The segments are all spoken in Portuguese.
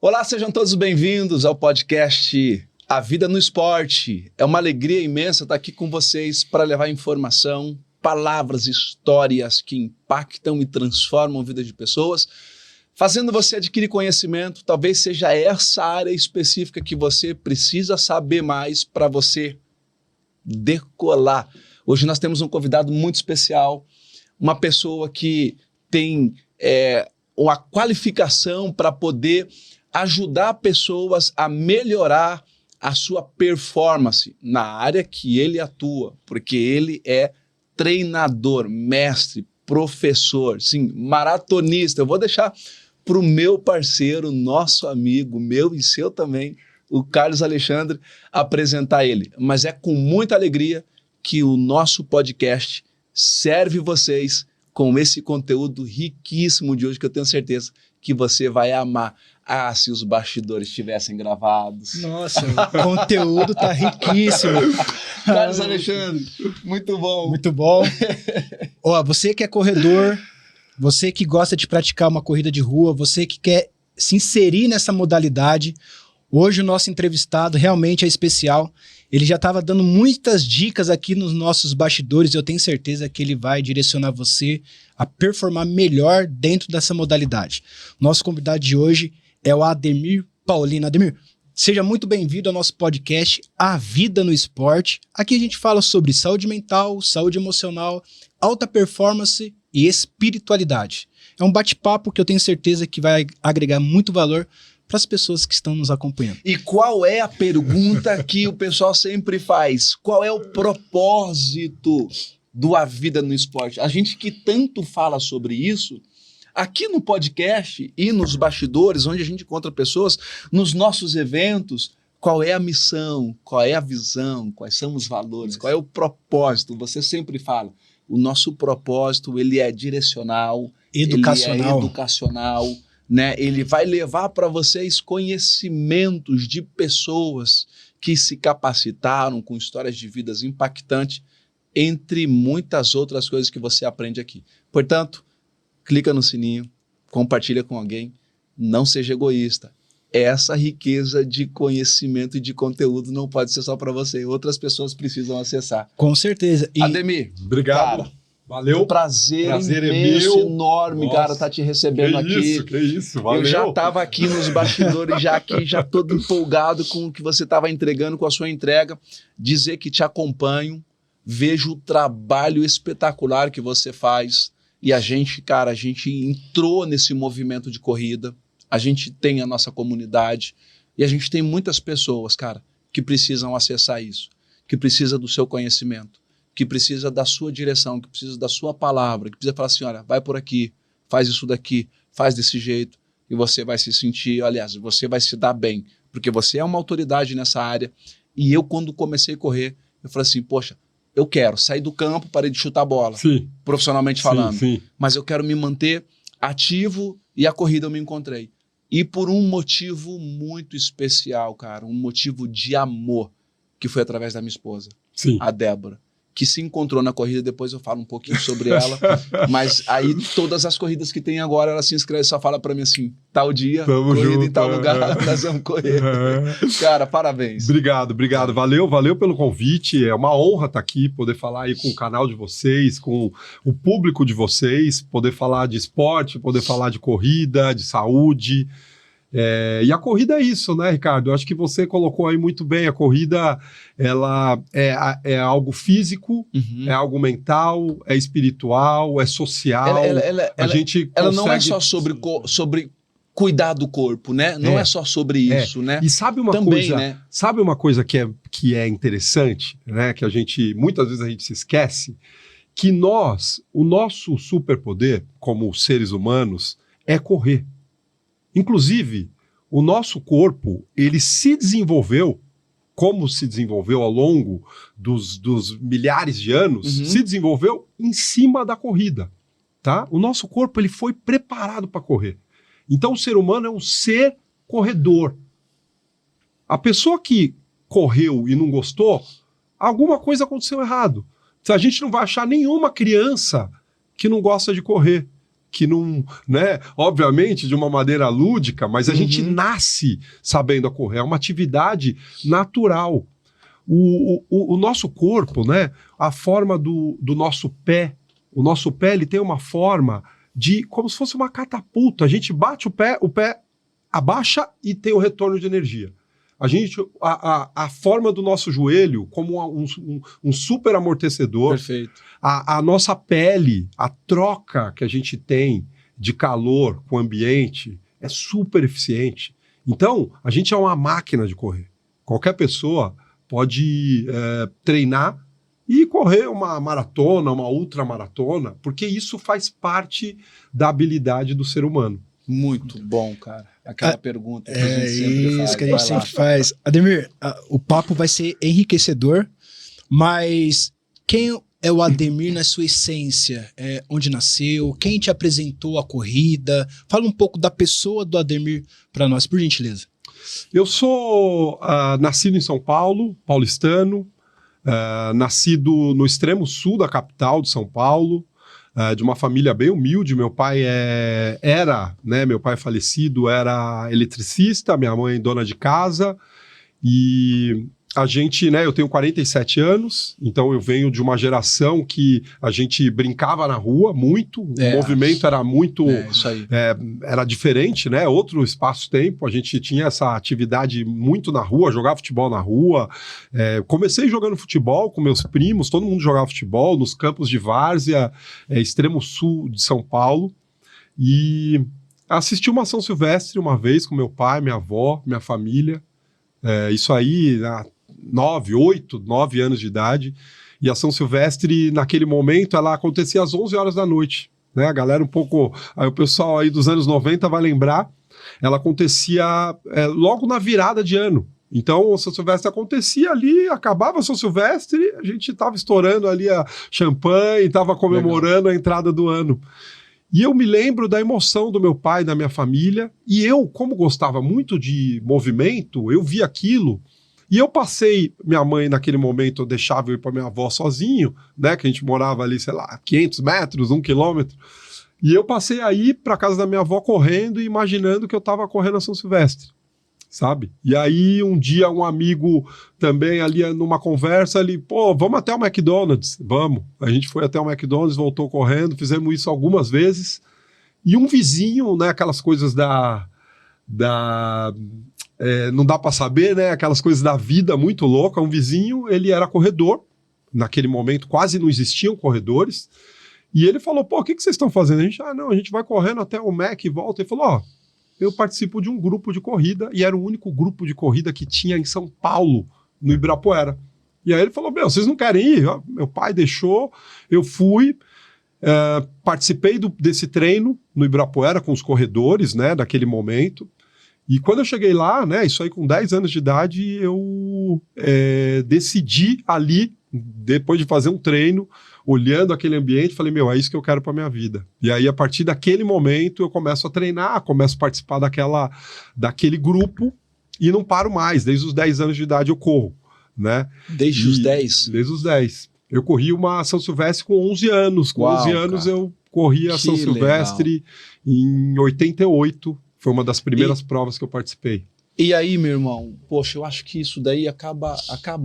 Olá, sejam todos bem-vindos ao podcast A Vida no Esporte. É uma alegria imensa estar aqui com vocês para levar informação, palavras, histórias que impactam e transformam a vida de pessoas, fazendo você adquirir conhecimento. Talvez seja essa área específica que você precisa saber mais para você decolar. Hoje nós temos um convidado muito especial, uma pessoa que tem uma qualificação para poder ajudar pessoas a melhorar a sua performance na área que ele atua, porque ele é treinador, mestre, professor, sim, maratonista. Eu vou deixar para o meu parceiro, nosso amigo, meu e seu também, o Carlos Alexandre, apresentar ele. Mas é com muita alegria que o nosso podcast serve vocês com esse conteúdo riquíssimo de hoje, que eu tenho certeza que você vai amar. Ah, se os bastidores estivessem gravados. Nossa, o conteúdo tá riquíssimo. Carlos Alexandre, muito bom. Muito bom. Ó, você que é corredor, você que gosta de praticar uma corrida de rua, você que quer se inserir nessa modalidade, hoje o nosso entrevistado realmente é especial. Ele já estava dando muitas dicas aqui nos nossos bastidores e eu tenho certeza que ele vai direcionar você a performar melhor dentro dessa modalidade. Nosso convidado de hoje é o Ademir Paulino. Ademir, seja muito bem-vindo ao nosso podcast A Vida no Esporte. Aqui a gente fala sobre saúde mental, saúde emocional, alta performance e espiritualidade. É um bate-papo que eu tenho certeza que vai agregar muito valor para as pessoas que estão nos acompanhando. E qual é a pergunta que o pessoal sempre faz? Qual é o propósito do A Vida no Esporte? A gente que tanto fala sobre isso, aqui no podcast e nos bastidores, onde a gente encontra pessoas, nos nossos eventos, qual é a missão, qual é a visão, quais são os valores, qual é o propósito? Você sempre fala, o nosso propósito ele é direcional, Educacional. ele é educacional, né? Ele vai levar para vocês conhecimentos de pessoas que se capacitaram com histórias de vidas impactantes, entre muitas outras coisas que você aprende aqui. Portanto, clica no sininho, compartilha com alguém, não seja egoísta. Essa riqueza de conhecimento e de conteúdo não pode ser só para você, outras pessoas precisam acessar. Com certeza. E Ademir, obrigado. Cara, valeu. Prazer é imenso, meu. enorme, Nossa, cara, tá te recebendo aqui. Que isso, valeu. Eu já estava aqui nos bastidores, já todo empolgado com o que você estava entregando, com a sua entrega. Dizer que te acompanho, vejo o trabalho espetacular que você faz. E a gente entrou nesse movimento de corrida. A gente tem a nossa comunidade. E a gente tem muitas pessoas, cara, que precisam acessar isso. Que precisa do seu conhecimento. Que precisa da sua direção. Que precisa da sua palavra. Que precisa falar assim, olha, vai por aqui. Faz isso daqui. Faz desse jeito. E você vai se sentir, aliás, você vai se dar bem. Porque você é uma autoridade nessa área. E eu, quando comecei a correr, eu falei assim, poxa, eu quero sair do campo, parei de chutar bola, sim, profissionalmente falando. Sim. Mas eu quero me manter ativo e a corrida eu me encontrei. E por um motivo muito especial, cara, um motivo de amor, que foi através da minha esposa, sim. a Débora, que se encontrou na corrida, depois eu falo um pouquinho sobre ela, mas aí todas as corridas que tem agora, ela se inscreve, só fala pra mim assim, tal dia, Tamo corrida junto, em tal lugar, nós vamos correr. Cara, parabéns. Obrigado. Valeu pelo convite. É uma honra estar aqui, poder falar aí com o canal de vocês, com o público de vocês, poder falar de esporte, poder falar de corrida, de saúde. E a corrida é isso, né, Ricardo? Eu acho que você colocou aí muito bem. A corrida, ela é algo físico, é algo mental, é espiritual, é social. Ela não é só sobre cuidar do corpo, né? Não é só sobre isso, né? E sabe uma também, coisa, né? Sabe uma coisa que é interessante, né? Que muitas vezes a gente se esquece, que o nosso superpoder, como seres humanos, é correr. Inclusive, o nosso corpo, ele se desenvolveu, como se desenvolveu ao longo dos milhares de anos, se desenvolveu em cima da corrida, tá? O nosso corpo, ele foi preparado para correr. Então, o ser humano é um ser corredor. A pessoa que correu e não gostou, alguma coisa aconteceu errado. A gente não vai achar nenhuma criança que não gosta de correr. que não, né, obviamente de uma maneira lúdica, mas a gente nasce sabendo correr, é uma atividade natural. O nosso corpo, né, a forma do nosso pé, o nosso pé ele tem uma forma de como se fosse uma catapulta, a gente bate o pé abaixa e tem o retorno de energia. A forma do nosso joelho como um super amortecedor. Perfeito. A nossa pele, a troca que a gente tem de calor com o ambiente é super eficiente. Então, a gente é uma máquina de correr. Qualquer pessoa pode treinar e correr uma maratona, uma ultramaratona, porque isso faz parte da habilidade do ser humano. Muito bom, cara. Aquela pergunta que a É gente sempre faz. isso que a gente Vai sempre lá. faz. Ademir, o papo vai ser enriquecedor, mas quem é o Ademir na sua essência? Onde nasceu? Quem te apresentou a corrida? Fala um pouco da pessoa do Ademir para nós, por gentileza. Eu sou nascido em São Paulo, paulistano, nascido no extremo sul da capital de São Paulo, de uma família bem humilde. Meu pai meu pai falecido era eletricista, minha mãe dona de casa, e a gente, né, eu tenho 47 anos, então eu venho de uma geração que a gente brincava na rua muito, o movimento era muito, Isso aí. era diferente, né, outro espaço-tempo, a gente tinha essa atividade muito na rua, jogava futebol na rua, comecei jogando futebol com meus primos, todo mundo jogava futebol nos campos de várzea, extremo sul de São Paulo, e assisti uma São Silvestre uma vez com meu pai, minha avó, minha família, isso aí, 8, 9 anos de idade, e a São Silvestre, naquele momento, ela acontecia às 11 horas da noite, né? A galera um pouco, aí o pessoal aí dos anos 90 vai lembrar, ela acontecia logo na virada de ano. Então, a São Silvestre acontecia ali, acabava a São Silvestre, a gente estava estourando ali a champanhe, estava comemorando a entrada do ano. E eu me lembro da emoção do meu pai, da minha família, e eu, como gostava muito de movimento, eu vi aquilo. E eu passei, minha mãe naquele momento eu deixava eu ir para minha avó sozinho, né, que a gente morava ali, sei lá, 500 metros, 1 quilômetro, e eu passei a ir para casa da minha avó correndo e imaginando que eu estava correndo a São Silvestre, sabe? E aí um dia um amigo também ali numa conversa, ele, pô, vamos até o McDonald's? Vamos. A gente foi até o McDonald's, voltou correndo, fizemos isso algumas vezes, e um vizinho, né, aquelas coisas não dá para saber, né? Aquelas coisas da vida muito louca. Um vizinho, ele era corredor. Naquele momento quase não existiam corredores. E ele falou, pô, o que vocês estão fazendo? A gente vai correndo até o Mac e volta. Ele falou, eu participo de um grupo de corrida, e era o único grupo de corrida que tinha em São Paulo, no Ibirapuera. E aí ele falou, vocês não querem ir? Meu pai deixou, eu fui, participei desse treino no Ibirapuera com os corredores, né, daquele momento. E quando eu cheguei lá, né, isso aí com 10 anos de idade, eu decidi ali, depois de fazer um treino, olhando aquele ambiente, falei, é isso que eu quero para minha vida. E aí, a partir daquele momento, eu começo a treinar, começo a participar daquele grupo e não paro mais. Desde os 10 anos de idade eu corro, né? Desde os 10? Desde os 10. Eu corri uma São Silvestre com 11 anos. Com 11 anos cara. Eu corri a São Silvestre em 88. Foi uma das primeiras provas que eu participei. E aí, meu irmão, poxa, eu acho que isso daí acaba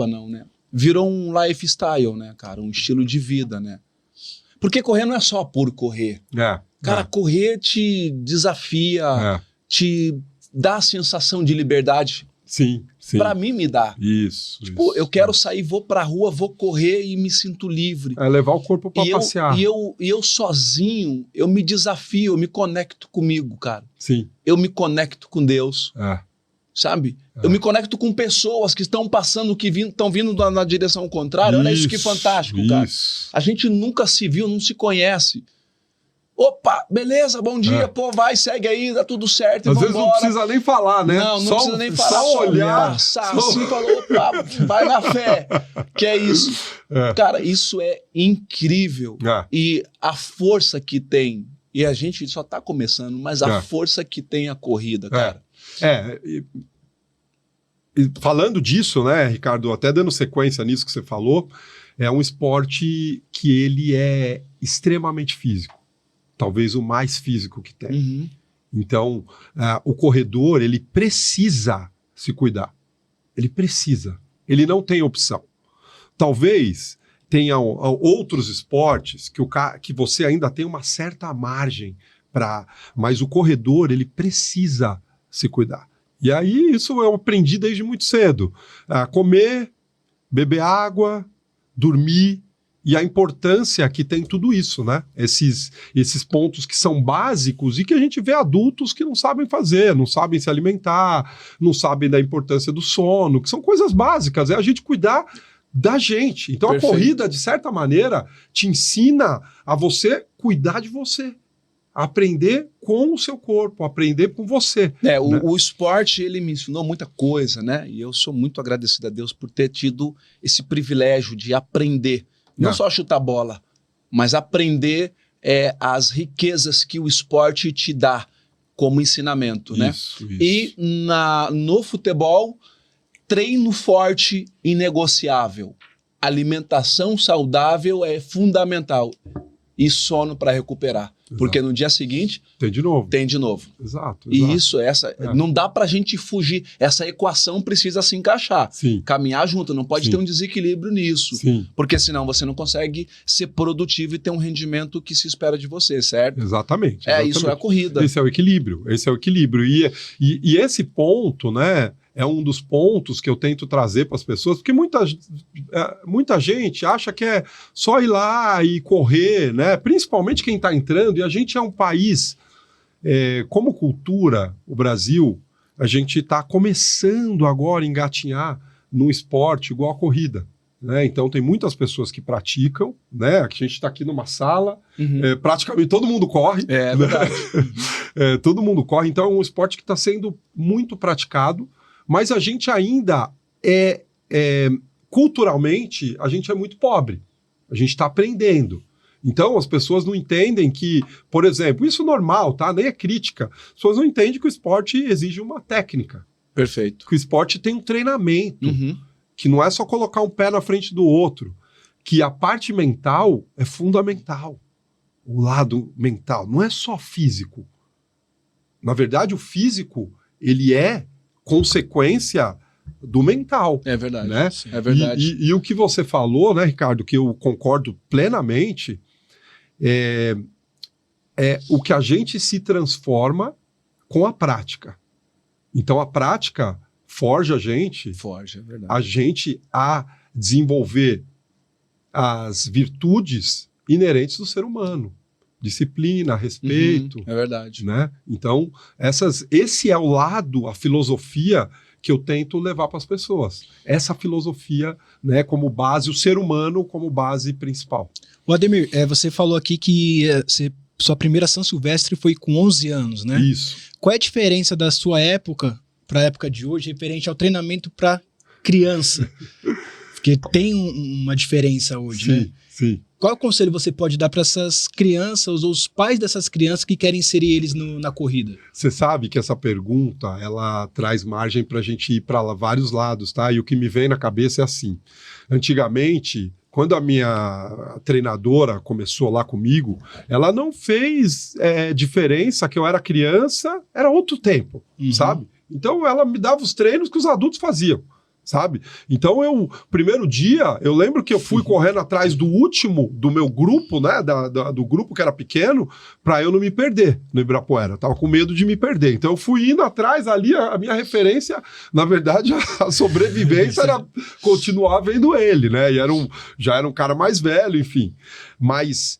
não, né? Virou um lifestyle, né, cara? Um estilo de vida, né? Porque correr não é só por correr. Cara, correr te desafia, te dá a sensação de liberdade. Sim. Pra mim me dá. Isso. Eu quero sair, vou pra rua, vou correr e me sinto livre. Levar o corpo pra passear. E eu sozinho, eu me desafio, eu me conecto comigo, cara. Sim. Eu me conecto com Deus. Sabe? Eu me conecto com pessoas que estão passando, que estão vindo na direção contrária. Olha isso que fantástico, cara. A gente nunca se viu, não se conhece. Opa, beleza, bom dia, pô, vai, segue aí, dá tudo certo, às vezes não precisa nem falar, né? Não precisa nem falar, só olhar. Passar, assim, falou, opa, vai na fé, que é isso. Cara, isso é incrível. E a força que tem, e a gente só tá começando, mas a força que tem a corrida, cara. E falando disso, né, Ricardo, até dando sequência nisso que você falou, é um esporte que ele é extremamente físico. talvez o mais físico que tem. Uhum. Então, o corredor, ele precisa se cuidar. Ele precisa. Ele não tem opção. Talvez tenha outros esportes que você ainda tem uma certa margem para... Mas o corredor, ele precisa se cuidar. E aí, isso eu aprendi desde muito cedo. Comer, beber água, dormir, e a importância que tem tudo isso, né? Esses pontos que são básicos e que a gente vê adultos que não sabem fazer, não sabem se alimentar, não sabem da importância do sono, que são coisas básicas, é a gente cuidar da gente. Então Perfeito. A corrida, de certa maneira, te ensina a você cuidar de você. Aprender com o seu corpo, aprender com você. Né? Né? O esporte, ele me ensinou muita coisa, né? E eu sou muito agradecido a Deus por ter tido esse privilégio de aprender. Não só chutar bola, mas aprender as riquezas que o esporte te dá como ensinamento, né? Isso. E no futebol, treino forte inegociável. Alimentação saudável é fundamental. E sono para recuperar. Exato. Porque no dia seguinte Tem de novo. tem de novo. Exato. E isso, não dá pra gente fugir. Essa equação precisa se encaixar. Sim. Caminhar junto, não pode Sim. ter um desequilíbrio nisso. Sim. Porque senão você não consegue ser produtivo e ter um rendimento que se espera de você, certo? Exatamente. Isso é a corrida. Esse é o equilíbrio. E esse ponto, né, é um dos pontos que eu tento trazer para as pessoas, porque muita gente acha que é só ir lá e correr, né? Principalmente quem está entrando, e a gente é um país, como cultura, o Brasil, a gente está começando agora a engatinhar num esporte igual a corrida. Né? Então tem muitas pessoas que praticam, né? A gente está aqui numa sala, praticamente todo mundo corre. É verdade. Todo mundo corre, então é um esporte que está sendo muito praticado, mas a gente ainda culturalmente, a gente é muito pobre. A gente está aprendendo. Então as pessoas não entendem que, por exemplo, isso é normal, tá? Nem é crítica. As pessoas não entendem que o esporte exige uma técnica. Perfeito. Que o esporte tem um treinamento. Uhum. Que não é só colocar um pé na frente do outro, que a parte mental é fundamental. O lado mental não é só físico. Na verdade, o físico, ele é consequência do mental. É verdade. Né? É verdade. E o que você falou, né, Ricardo, que eu concordo plenamente, é o que a gente se transforma com a prática. Então, a prática forja a gente, Forja, é verdade. a gente a desenvolver as virtudes inerentes do ser humano. Disciplina, respeito. É verdade. Né? Então, esse é o lado, a filosofia que eu tento levar para as pessoas. Essa filosofia, né, como base, o ser humano como base principal. O Ademir, você falou aqui que sua primeira São Silvestre foi com 11 anos, né? Isso. Qual é a diferença da sua época para a época de hoje, referente ao treinamento para criança? Porque tem uma diferença hoje, né? Sim. Qual conselho você pode dar para essas crianças ou os pais dessas crianças que querem inserir eles na corrida? Você sabe que essa pergunta, ela traz margem para a gente ir para vários lados, tá? E o que me vem na cabeça é assim. Antigamente, quando a minha treinadora começou lá comigo, ela não fez diferença que eu era criança, era outro tempo, sabe? Então ela me dava os treinos que os adultos faziam, sabe? Então primeiro dia, eu lembro que eu fui correndo atrás do último do meu grupo, né? Do grupo que era pequeno, para eu não me perder no Ibirapuera. Tava com medo de me perder. Então eu fui indo atrás ali, a minha referência, na verdade, a sobrevivência era continuar vendo ele, né? E já era um cara mais velho, enfim. Mas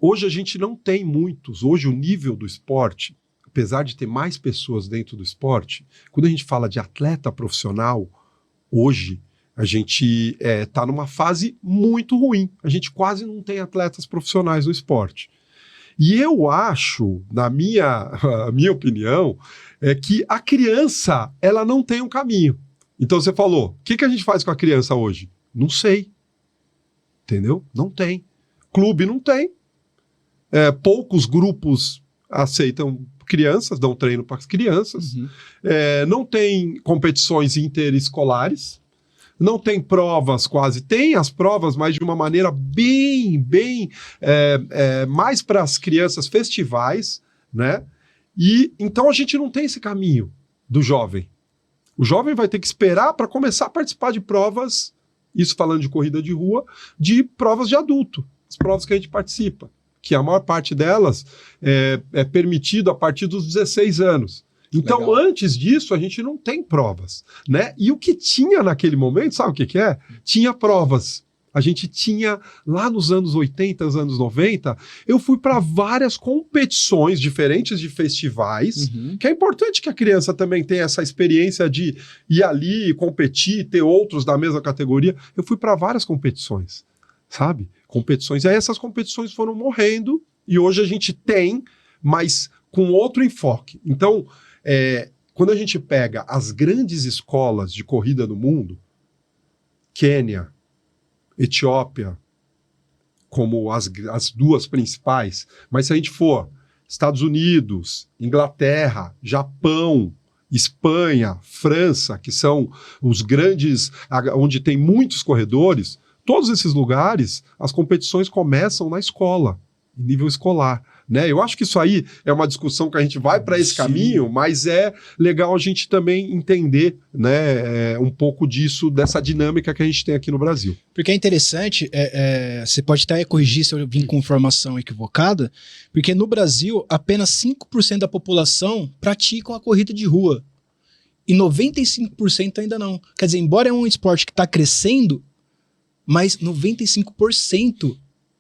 hoje a gente não tem muitos. Hoje o nível do esporte, apesar de ter mais pessoas dentro do esporte, quando a gente fala de atleta profissional, hoje a gente está numa fase muito ruim. A gente quase não tem atletas profissionais no esporte. E eu acho, a minha opinião, é que a criança, ela não tem um caminho. Então você falou, o que a gente faz com a criança hoje? Não sei. Entendeu? Não tem. Clube não tem. Poucos grupos aceitam crianças, dão treino para as crianças. Não tem competições interescolares. não tem provas quase. Tem as provas, mas de uma maneira bem mais para as crianças, festivais, né? E então a gente não tem esse caminho do jovem. O jovem vai ter que esperar para começar a participar de provas, isso falando de corrida de rua, de provas de adulto, as provas que a gente participa, que a maior parte delas é permitido a partir dos 16 anos. Então, Legal. Antes disso, a gente não tem provas, né? E o que tinha naquele momento, sabe o que é? Tinha provas. A gente tinha, lá nos anos 80, anos 90, eu fui para várias competições diferentes de festivais, que é importante que a criança também tenha essa experiência de ir ali, competir, ter outros da mesma categoria. Eu fui para várias competições, sabe? Competições. Aí essas competições foram morrendo e hoje a gente tem, mas com outro enfoque. Então, quando a gente pega as grandes escolas de corrida do mundo, Quênia, Etiópia, como as duas principais, mas se a gente for Estados Unidos, Inglaterra, Japão, Espanha, França, que são os grandes, onde tem muitos corredores, todos esses lugares, as competições começam na escola, em nível escolar. Né? Eu acho que isso aí é uma discussão que a gente vai para esse caminho, mas é legal a gente também entender, né, um pouco disso, dessa dinâmica que a gente tem aqui no Brasil. Porque é interessante, você pode até corrigir se eu vim com informação equivocada, porque no Brasil apenas 5% da população praticam a corrida de rua e 95% ainda não. Quer dizer, embora é um esporte que está crescendo, mas 95%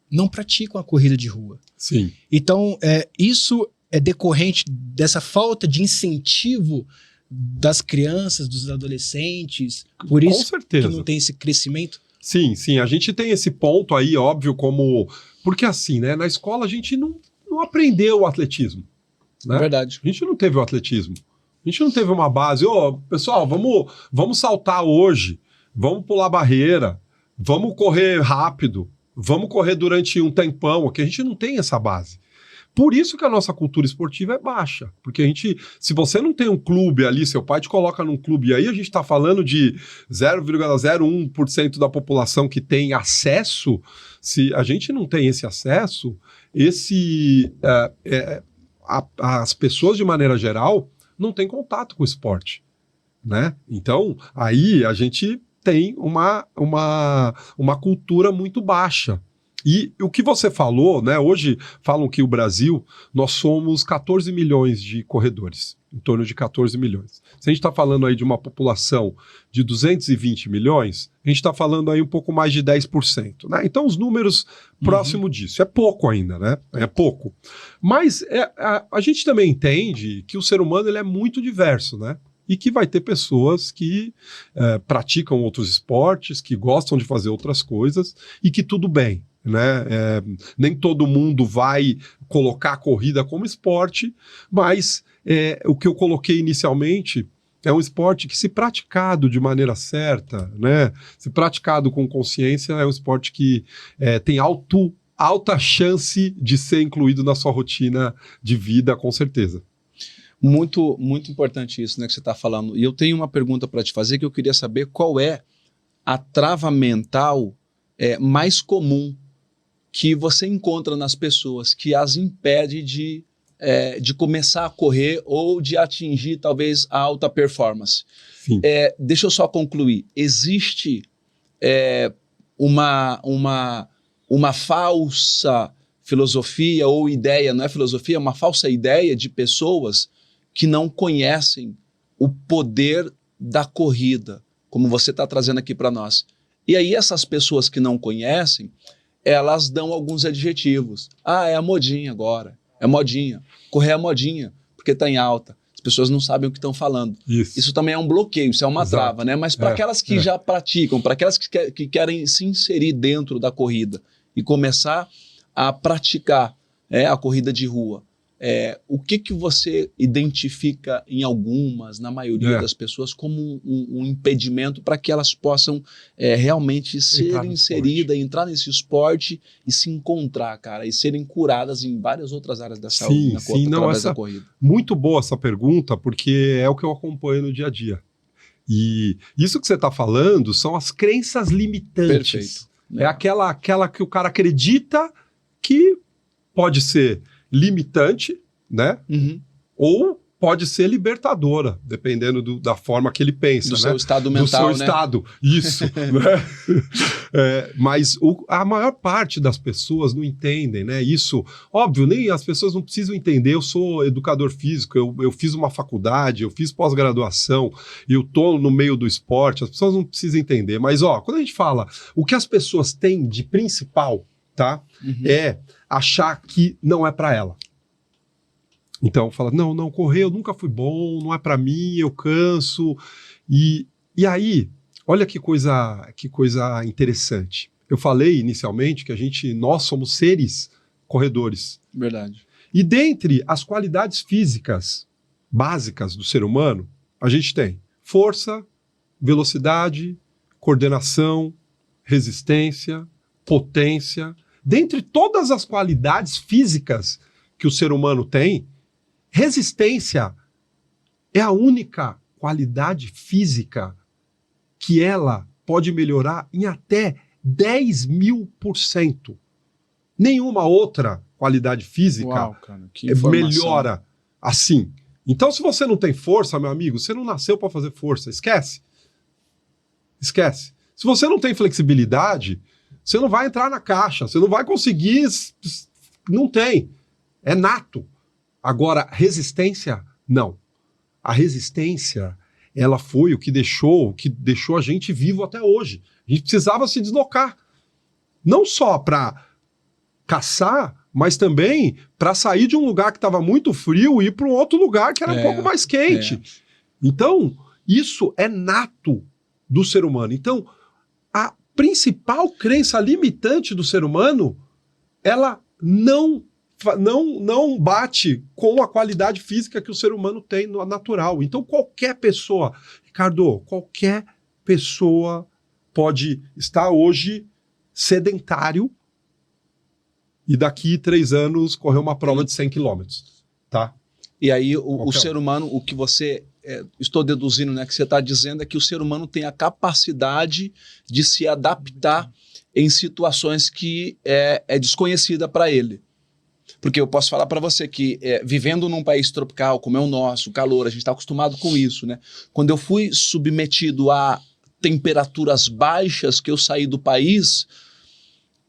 não praticam a corrida de rua. Sim. Então, isso é decorrente dessa falta de incentivo das crianças, dos adolescentes, por Com isso certeza. que não tem esse crescimento? Sim, sim. A gente tem esse ponto aí, óbvio, como... Porque assim, né, na escola a gente não aprendeu o atletismo. Né? Verdade. A gente não teve o atletismo. A gente não teve uma base. Pessoal, vamos saltar hoje, vamos pular barreira, vamos correr rápido, vamos correr durante um tempão, que a gente não tem essa base. Por isso que a nossa cultura esportiva é baixa, porque a gente, se você não tem um clube ali, seu pai te coloca num clube, e aí a gente está falando de 0,01% da população que tem acesso, se a gente não tem esse acesso, as pessoas de maneira geral não têm contato com o esporte, né? Então, aí a gente tem uma cultura muito baixa. E o que você falou, né? Hoje falam que o Brasil, nós somos 14 milhões de corredores, em torno de 14 milhões. Se a gente está falando aí de uma população de 220 milhões, a gente está falando aí um pouco mais de 10%. Né? Então os números próximo disso. É pouco ainda, né? É pouco. Mas a gente também entende que o ser humano ele é muito diverso, né? E que vai ter pessoas que praticam outros esportes, que gostam de fazer outras coisas e que tudo bem. Né? Nem todo mundo vai colocar a corrida como esporte, mas o que eu coloquei inicialmente é um esporte que, se praticado de maneira certa, né? Se praticado com consciência, é um esporte que tem alta chance de ser incluído na sua rotina de vida, com certeza. Muito, muito importante isso, né, que você está falando. E eu tenho uma pergunta para te fazer que eu queria saber qual é a trava mental mais comum que você encontra nas pessoas que as impede de começar a correr ou de atingir talvez a alta performance. Sim. Deixa eu só concluir. Existe uma falsa filosofia ou ideia, não é filosofia, é uma falsa ideia de pessoas que não conhecem o poder da corrida, como você está trazendo aqui para nós. E aí essas pessoas que não conhecem, elas dão alguns adjetivos. É a modinha agora, é modinha. Correr é modinha, porque está em alta. As pessoas não sabem o que estão falando. Isso também é um bloqueio, isso é uma trava, né? Mas para aquelas que já praticam, para aquelas que querem se inserir dentro da corrida e começar a praticar a corrida de rua, o que você identifica em algumas, na maioria das pessoas, como um impedimento para que elas possam realmente ser inseridas, entrar nesse esporte e se encontrar, cara, e serem curadas em várias outras áreas da saúde, através da corrida? Muito boa essa pergunta, porque é o que eu acompanho no dia a dia. E isso que você está falando são as crenças limitantes. Perfeito. É aquela que o cara acredita que pode ser limitante, né? Uhum. Ou pode ser libertadora, dependendo da forma que ele pensa, Do né? seu estado mental, do seu né? estado, isso. Né? Mas a maior parte das pessoas não entendem, né? Isso, óbvio, nem as pessoas não precisam entender. Eu sou educador físico, eu fiz uma faculdade, eu fiz pós-graduação, eu tô no meio do esporte, as pessoas não precisam entender. Mas, quando a gente fala o que as pessoas têm de principal, tá? Uhum. É achar que não é para ela. Então, fala, não, correr eu nunca fui bom, não é para mim, eu canso. E aí, olha que coisa interessante. Eu falei inicialmente que nós somos seres corredores. Verdade. E dentre as qualidades físicas básicas do ser humano, a gente tem força, velocidade, coordenação, resistência, potência. Dentre todas as qualidades físicas que o ser humano tem, resistência é a única qualidade física que ela pode melhorar em até 10.000%. Nenhuma outra qualidade física Uau, cara, que informação. melhora assim. Então, se você não tem força, meu amigo, você não nasceu para fazer força. Esquece. Esquece. Se você não tem flexibilidade, você não vai entrar na caixa, você não vai conseguir. Não tem. É nato. Agora, resistência, não. A resistência, ela foi o que deixou a gente vivo até hoje. A gente precisava se deslocar. Não só para caçar, mas também para sair de um lugar que estava muito frio e ir para um outro lugar que era um pouco mais quente. Então, isso é nato do ser humano. Então, a principal crença limitante do ser humano, ela não bate com a qualidade física que o ser humano tem no natural. Então, qualquer pessoa, Ricardo, qualquer pessoa pode estar hoje sedentário e daqui 3 anos correr uma prova de 100 quilômetros, tá? E aí o ser humano, o que você... estou deduzindo, né, que você está dizendo é que o ser humano tem a capacidade de se adaptar em situações que é desconhecida para ele. Porque eu posso falar para você que vivendo num país tropical como é o nosso, calor, a gente está acostumado com isso, né? Quando eu fui submetido a temperaturas baixas que eu saí do país,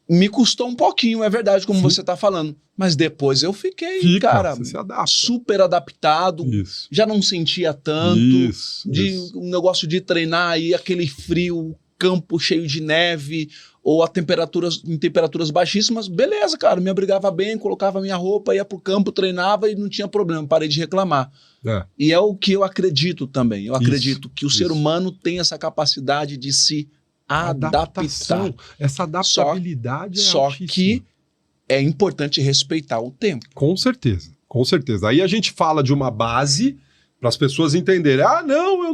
me custou um pouquinho, é verdade, como você está falando. Mas depois eu fiquei, cara, super adaptado, já não sentia tanto, um negócio de treinar aí, aquele frio, campo cheio de neve, ou em temperaturas baixíssimas, beleza, cara, me abrigava bem, colocava minha roupa, ia pro campo, treinava e não tinha problema, parei de reclamar. E é o que eu acredito também, eu acredito que o ser humano tem essa capacidade de se adaptar. Essa adaptabilidade só que é importante respeitar o tempo. Com certeza, com certeza. Aí a gente fala de uma base para as pessoas entenderem, não,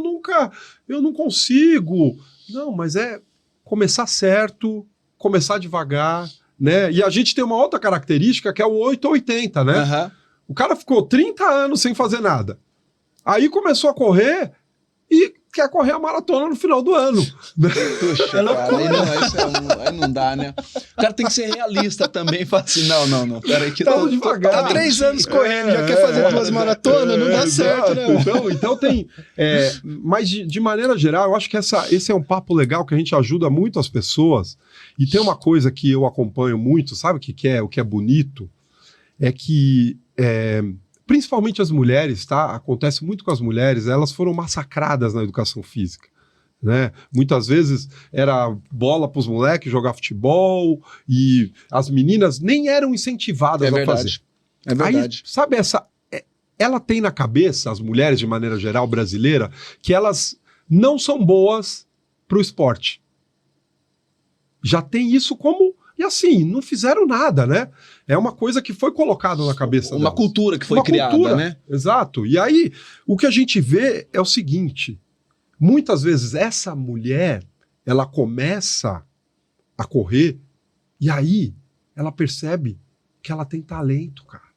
eu não consigo. Não, mas é começar certo, começar devagar, né? E a gente tem uma outra característica que é o 880, né? Uhum. O cara ficou 30 anos sem fazer nada. Aí começou a correr e quer correr a maratona no final do ano. Puxa, cara, aí não dá, né? O cara tem que ser realista também e falar assim, não, peraí que tá devagar. Tá 3 anos correndo, já quer fazer 2 maratonas, não dá certo, não. Então tem... mas de maneira geral, eu acho que esse é um papo legal que a gente ajuda muito as pessoas. E tem uma coisa que eu acompanho muito, sabe o que é bonito? É que... principalmente as mulheres, tá? Acontece muito com as mulheres, elas foram massacradas na educação física, né? Muitas vezes era bola para os moleques jogar futebol e as meninas nem eram incentivadas a fazer. É verdade. Aí, sabe ela tem na cabeça, as mulheres de maneira geral brasileira, que elas não são boas para o esporte. Já tem isso como... E assim, não fizeram nada, né? É uma coisa que foi colocada na cabeça Uma delas. cultura que foi criada, né? Exato. E aí, o que a gente vê é o seguinte. Muitas vezes, essa mulher, ela começa a correr e aí ela percebe que ela tem talento, cara.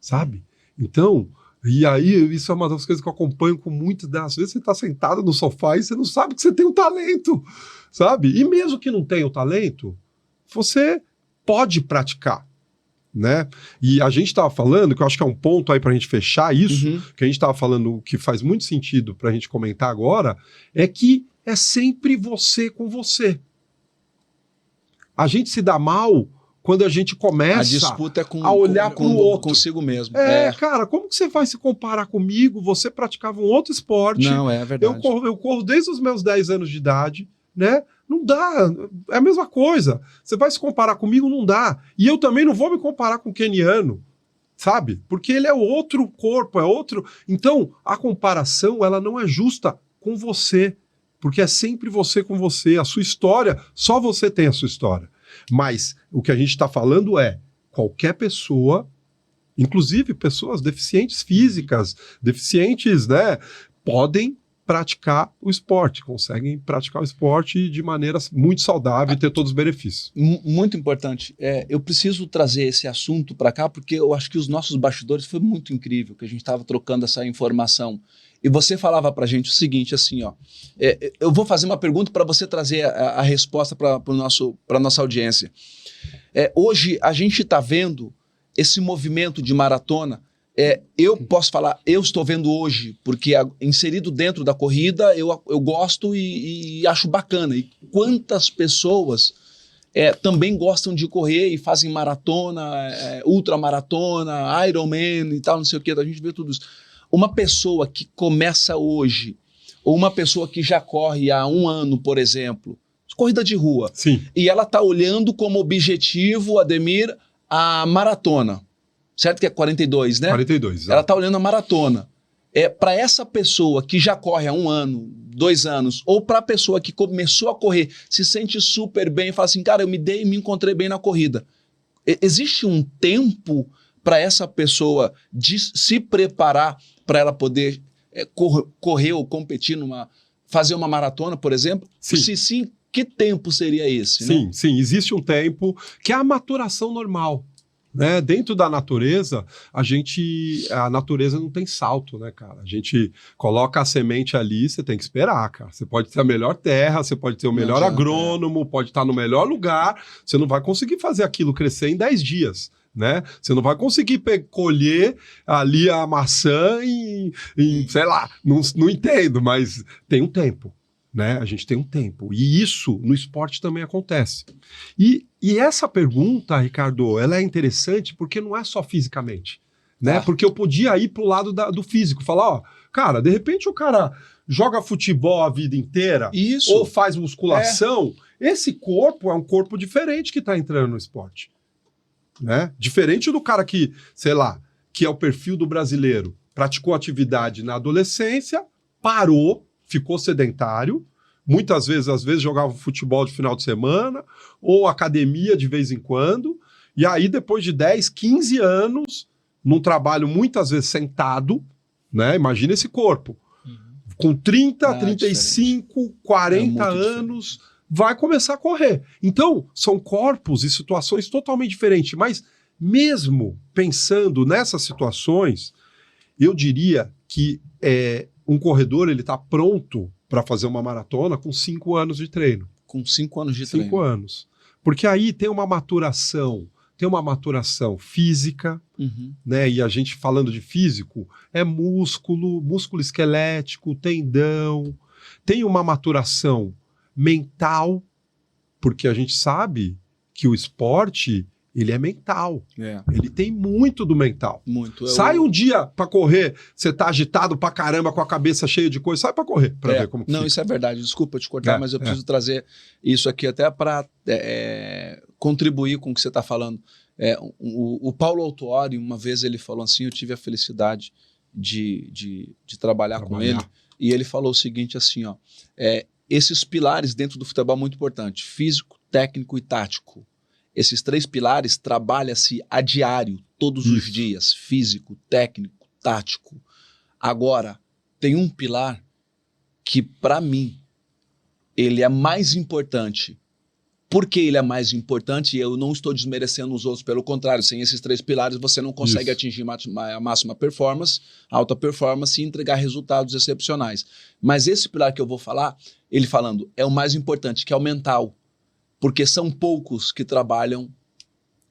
Sabe? Então, E aí, isso é uma das coisas que eu acompanho com muitas das vezes. Você está sentado no sofá e você não sabe que você tem um talento, sabe? E mesmo que não tenha o talento, você pode praticar, né? E a gente estava falando, que eu acho que é um ponto aí para a gente fechar isso, que a gente estava falando que faz muito sentido para a gente comentar agora, é que é sempre você com você. A gente se dá mal quando a gente começa a disputa é a olhar para o outro. Consigo mesmo. Cara, como que você vai se comparar comigo? Você praticava um outro esporte. Não, é verdade. Eu corro desde os meus 10 anos de idade, né? Não dá, é a mesma coisa. Você vai se comparar comigo? Não dá. E eu também não vou me comparar com o keniano, sabe? Porque ele é outro corpo, é outro... Então, a comparação, ela não é justa com você, porque é sempre você com você. A sua história, só você tem a sua história. Mas o que a gente está falando é qualquer pessoa, inclusive pessoas deficientes físicas, deficientes, né, podem praticar o esporte, conseguem praticar o esporte de maneira muito saudável e ter todos os benefícios. Muito importante. Eu preciso trazer esse assunto para cá porque eu acho que os nossos bastidores foi muito incrível, que a gente estava trocando essa informação. E você falava para a gente o seguinte, assim, ó, eu vou fazer uma pergunta para você trazer a resposta para a nossa audiência. Hoje a gente está vendo esse movimento de maratona. Eu posso falar, eu estou vendo hoje, porque inserido dentro da corrida, eu gosto e acho bacana. E quantas pessoas também gostam de correr e fazem maratona, ultramaratona, Ironman e tal, não sei o que, a gente vê tudo isso. Uma pessoa que começa hoje, ou uma pessoa que já corre há 1 ano, por exemplo, corrida de rua, Sim. E ela está olhando como objetivo, Ademir, a maratona. Certo que é 42, né? 42. Ela está olhando a maratona. Para essa pessoa que já corre há 1 ano, 2 anos, ou para a pessoa que começou a correr, se sente super bem e fala assim, cara, eu me encontrei bem na corrida. Existe um tempo para essa pessoa de se preparar para ela poder correr ou competir fazer uma maratona, por exemplo? Sim. Se sim, que tempo seria esse? Sim, né? sim, existe um tempo que é a maturação normal. Né? Dentro da natureza, a natureza não tem salto, né, cara? A gente coloca a semente ali, você tem que esperar, cara. Você pode ter a melhor terra, você pode ter o melhor agrônomo, pode estar no melhor lugar, você não vai conseguir fazer aquilo crescer em 10 dias. Né? Você não vai conseguir colher ali a maçã em sei lá, não entendo, mas tem um tempo. Né? A gente tem um tempo. E isso no esporte também acontece. E essa pergunta, Ricardo, ela é interessante porque não é só fisicamente. Né? Porque eu podia ir para o lado do físico, falar, ó, cara, de repente o cara joga futebol a vida inteira, isso. Ou faz musculação, esse corpo é um corpo diferente que está entrando no esporte. Né? Diferente do cara que, sei lá, que é o perfil do brasileiro, praticou atividade na adolescência, parou, ficou sedentário, muitas vezes, às vezes jogava futebol de final de semana, ou academia de vez em quando, e aí depois de 10, 15 anos, num trabalho muitas vezes sentado, né? Imagina esse corpo, com 30, 35, 40 anos, diferente. Vai começar a correr. Então, são corpos e situações totalmente diferentes, mas mesmo pensando nessas situações, eu diria que um corredor ele está pronto para fazer uma maratona com 5 anos de treino. Com 5 anos de treino. 5 anos. Porque aí tem uma maturação física, né? E a gente falando de físico, é músculo esquelético, tendão, tem uma maturação mental, porque a gente sabe que o esporte, ele é mental. Ele tem muito do mental. Muito. Sai um dia pra correr, você tá agitado pra caramba, com a cabeça cheia de coisa, sai pra correr, pra ver como que Não, fica. isso é verdade. Desculpa te cortar, mas eu preciso trazer isso aqui até para contribuir com o que você tá falando. O Paulo Autuori, uma vez ele falou assim, eu tive a felicidade de trabalhar com ele, e ele falou o seguinte assim, ó, esses pilares dentro do futebol muito importante, físico, técnico e tático. Esses 3 pilares trabalham-se a diário, todos os dias, físico, técnico, tático. Agora, tem um pilar que, para mim, ele é mais importante Por que ele é mais importante? E eu não estou desmerecendo os outros, pelo contrário, sem esses 3 pilares você não consegue atingir a máxima performance, alta performance e entregar resultados excepcionais. Mas esse pilar que eu vou falar, ele falando, é o mais importante, que é o mental, porque são poucos que trabalham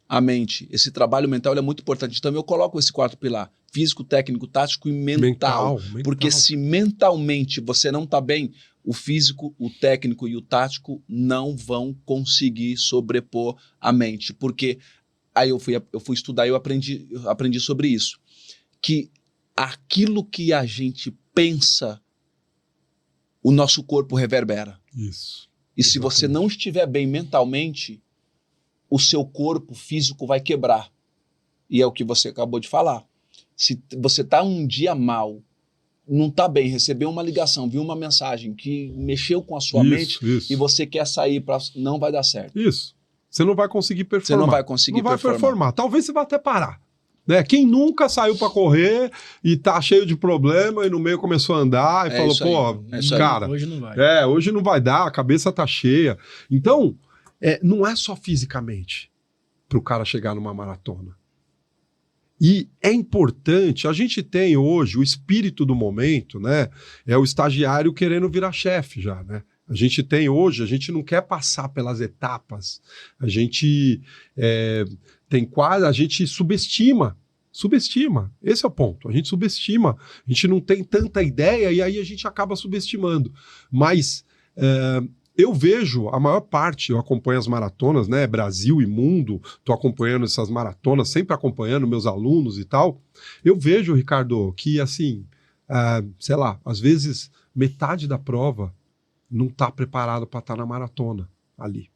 a mente. Esse trabalho mental é muito importante. Então eu coloco esse 4º pilar, físico, técnico, tático e mental. Porque se mentalmente você não está bem, o físico, o técnico e o tático não vão conseguir sobrepor a mente. Porque aí eu fui estudar e eu aprendi sobre isso. Que aquilo que a gente pensa, o nosso corpo reverbera. Isso. E se você não estiver bem mentalmente, o seu corpo físico vai quebrar. E é o que você acabou de falar. Se você está um dia mal, não está bem, recebeu uma ligação, viu uma mensagem que mexeu com a sua mente e você quer sair, não vai dar certo. Isso. Você não vai conseguir performar. Você não vai conseguir performar. Talvez você vá até parar. Né? Quem nunca saiu para correr e tá cheio de problema e no meio começou a andar e falou, pô, cara, hoje não vai. Hoje não vai dar, a cabeça tá cheia. Então, não é só fisicamente para o cara chegar numa maratona. E é importante, a gente tem hoje o espírito do momento, né? É o estagiário querendo virar chefe já, né? A gente tem hoje, a gente não quer passar pelas etapas, a gente a gente subestima, esse é o ponto, a gente subestima, a gente não tem tanta ideia e aí a gente acaba subestimando, mas eu vejo a maior parte, eu acompanho as maratonas, né, Brasil e mundo, tô acompanhando essas maratonas, sempre acompanhando meus alunos e tal, eu vejo, Ricardo, que assim, sei lá, às vezes metade da prova não está preparado para estar na maratona ali,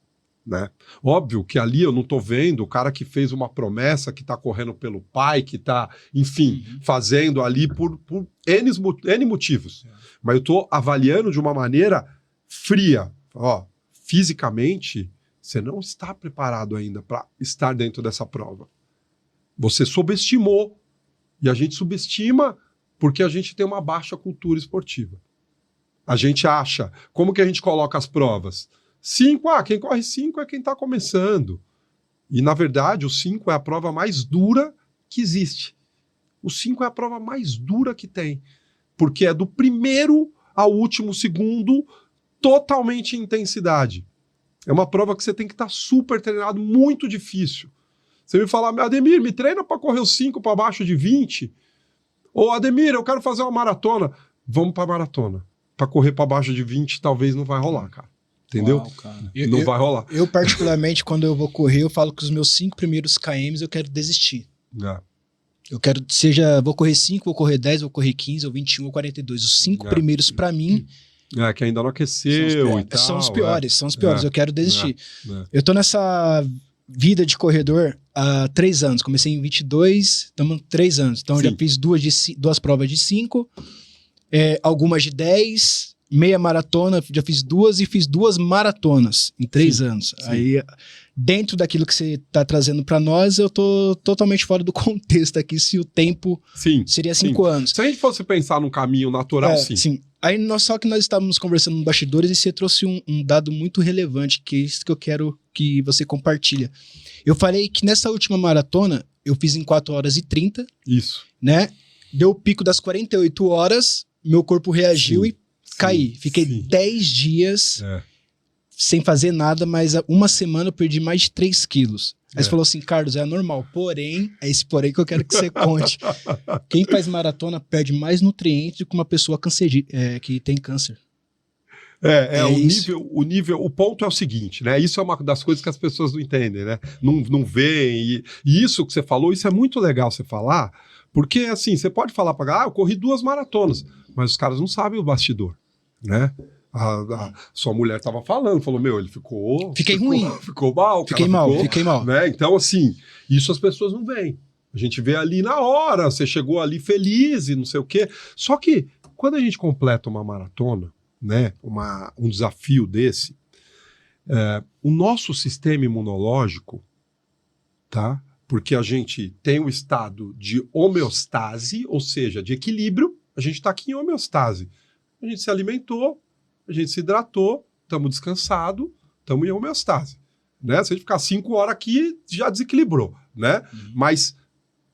né? Óbvio que ali eu não estou vendo o cara que fez uma promessa, que está correndo pelo pai, que está, enfim, fazendo ali por N motivos. Mas eu estou avaliando de uma maneira fria. Ó, fisicamente, você não está preparado ainda para estar dentro dessa prova. Você subestimou. E a gente subestima porque a gente tem uma baixa cultura esportiva. A gente acha, como que a gente coloca as provas? 5, quem corre 5 é quem está começando. E, na verdade, o 5 é a prova mais dura que existe. O 5 é a prova mais dura que tem. Porque é do primeiro ao último segundo, totalmente em intensidade. É uma prova que você tem que estar super treinado, muito difícil. Você me fala, Ademir, me treina para correr os 5 para baixo de 20. Ou, Ademir, eu quero fazer uma maratona. Vamos para a maratona. Para correr para baixo de 20, talvez não vai rolar, cara. Entendeu? Uau, cara. Não vai rolar. Eu, particularmente, quando eu vou correr, eu falo que os meus 5 primeiros KMs eu quero desistir. Eu quero, vou correr 5, vou correr 10, vou correr 15, ou 21, ou 42. Os 5 primeiros, para mim... que ainda não aqueceu e tal. São os piores, eu quero desistir. Eu tô nessa vida de corredor há 3 anos. Comecei em 22, estamos 3 anos. Então eu já fiz 2 provas de 5, algumas de 10... meia maratona, já fiz 2 e fiz 2 maratonas em 3 anos. Aí, dentro daquilo que você está trazendo para nós, eu tô totalmente fora do contexto aqui, se o tempo seria 5 anos. Se a gente fosse pensar num caminho natural, sim. Aí, só que nós estávamos conversando nos bastidores e você trouxe um dado muito relevante, que é isso que eu quero que você compartilha. Eu falei que nessa última maratona, eu fiz em 4 horas e 30. Isso. Né? Deu o pico das 48 horas, meu corpo reagiu e caí. Fiquei 10 dias sem fazer nada, mas uma semana eu perdi mais de 3 quilos. Aí você falou assim, Carlos, é normal. Porém, é esse porém que eu quero que você conte. Quem faz maratona perde mais nutrientes do que uma pessoa que tem câncer. O ponto é o seguinte, né? Isso é uma das coisas que as pessoas não entendem, né? Não veem. E isso que você falou, isso é muito legal você falar, porque assim, você pode falar para eu corri 2 maratonas, mas os caras não sabem o bastidor, né? A sua mulher estava falou, ele ficou ruim. Ficou mal. Fiquei mal. Né? Então, assim, isso as pessoas não veem. A gente vê ali na hora, você chegou ali feliz e não sei o quê. Só que, quando a gente completa uma maratona, né, um desafio desse, o nosso sistema imunológico, tá? Porque a gente tem um estado de homeostase, ou seja, de equilíbrio, a gente está aqui em homeostase. A gente se alimentou, a gente se hidratou, estamos descansados, estamos em homeostase. né? Se a gente ficar 5 horas aqui, já desequilibrou, né? Mas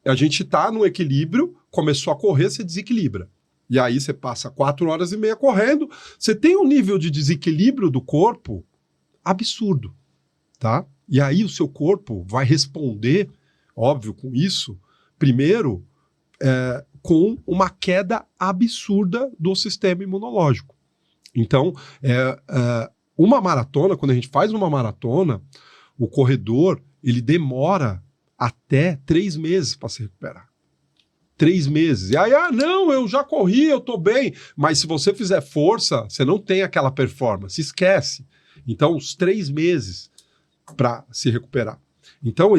a gente tá no equilíbrio, começou a correr, você desequilibra. E aí você passa 4h30 correndo, você tem um nível de desequilíbrio do corpo absurdo, tá? E aí o seu corpo vai responder, óbvio, com isso, primeiro, com uma queda absurda do sistema imunológico. Então, uma maratona, quando a gente faz uma maratona, o corredor, ele demora até 3 meses para se recuperar. 3 meses. E aí, não, eu já corri, eu tô bem. Mas se você fizer força, você não tem aquela performance, esquece. Então, os 3 meses para se recuperar. Então,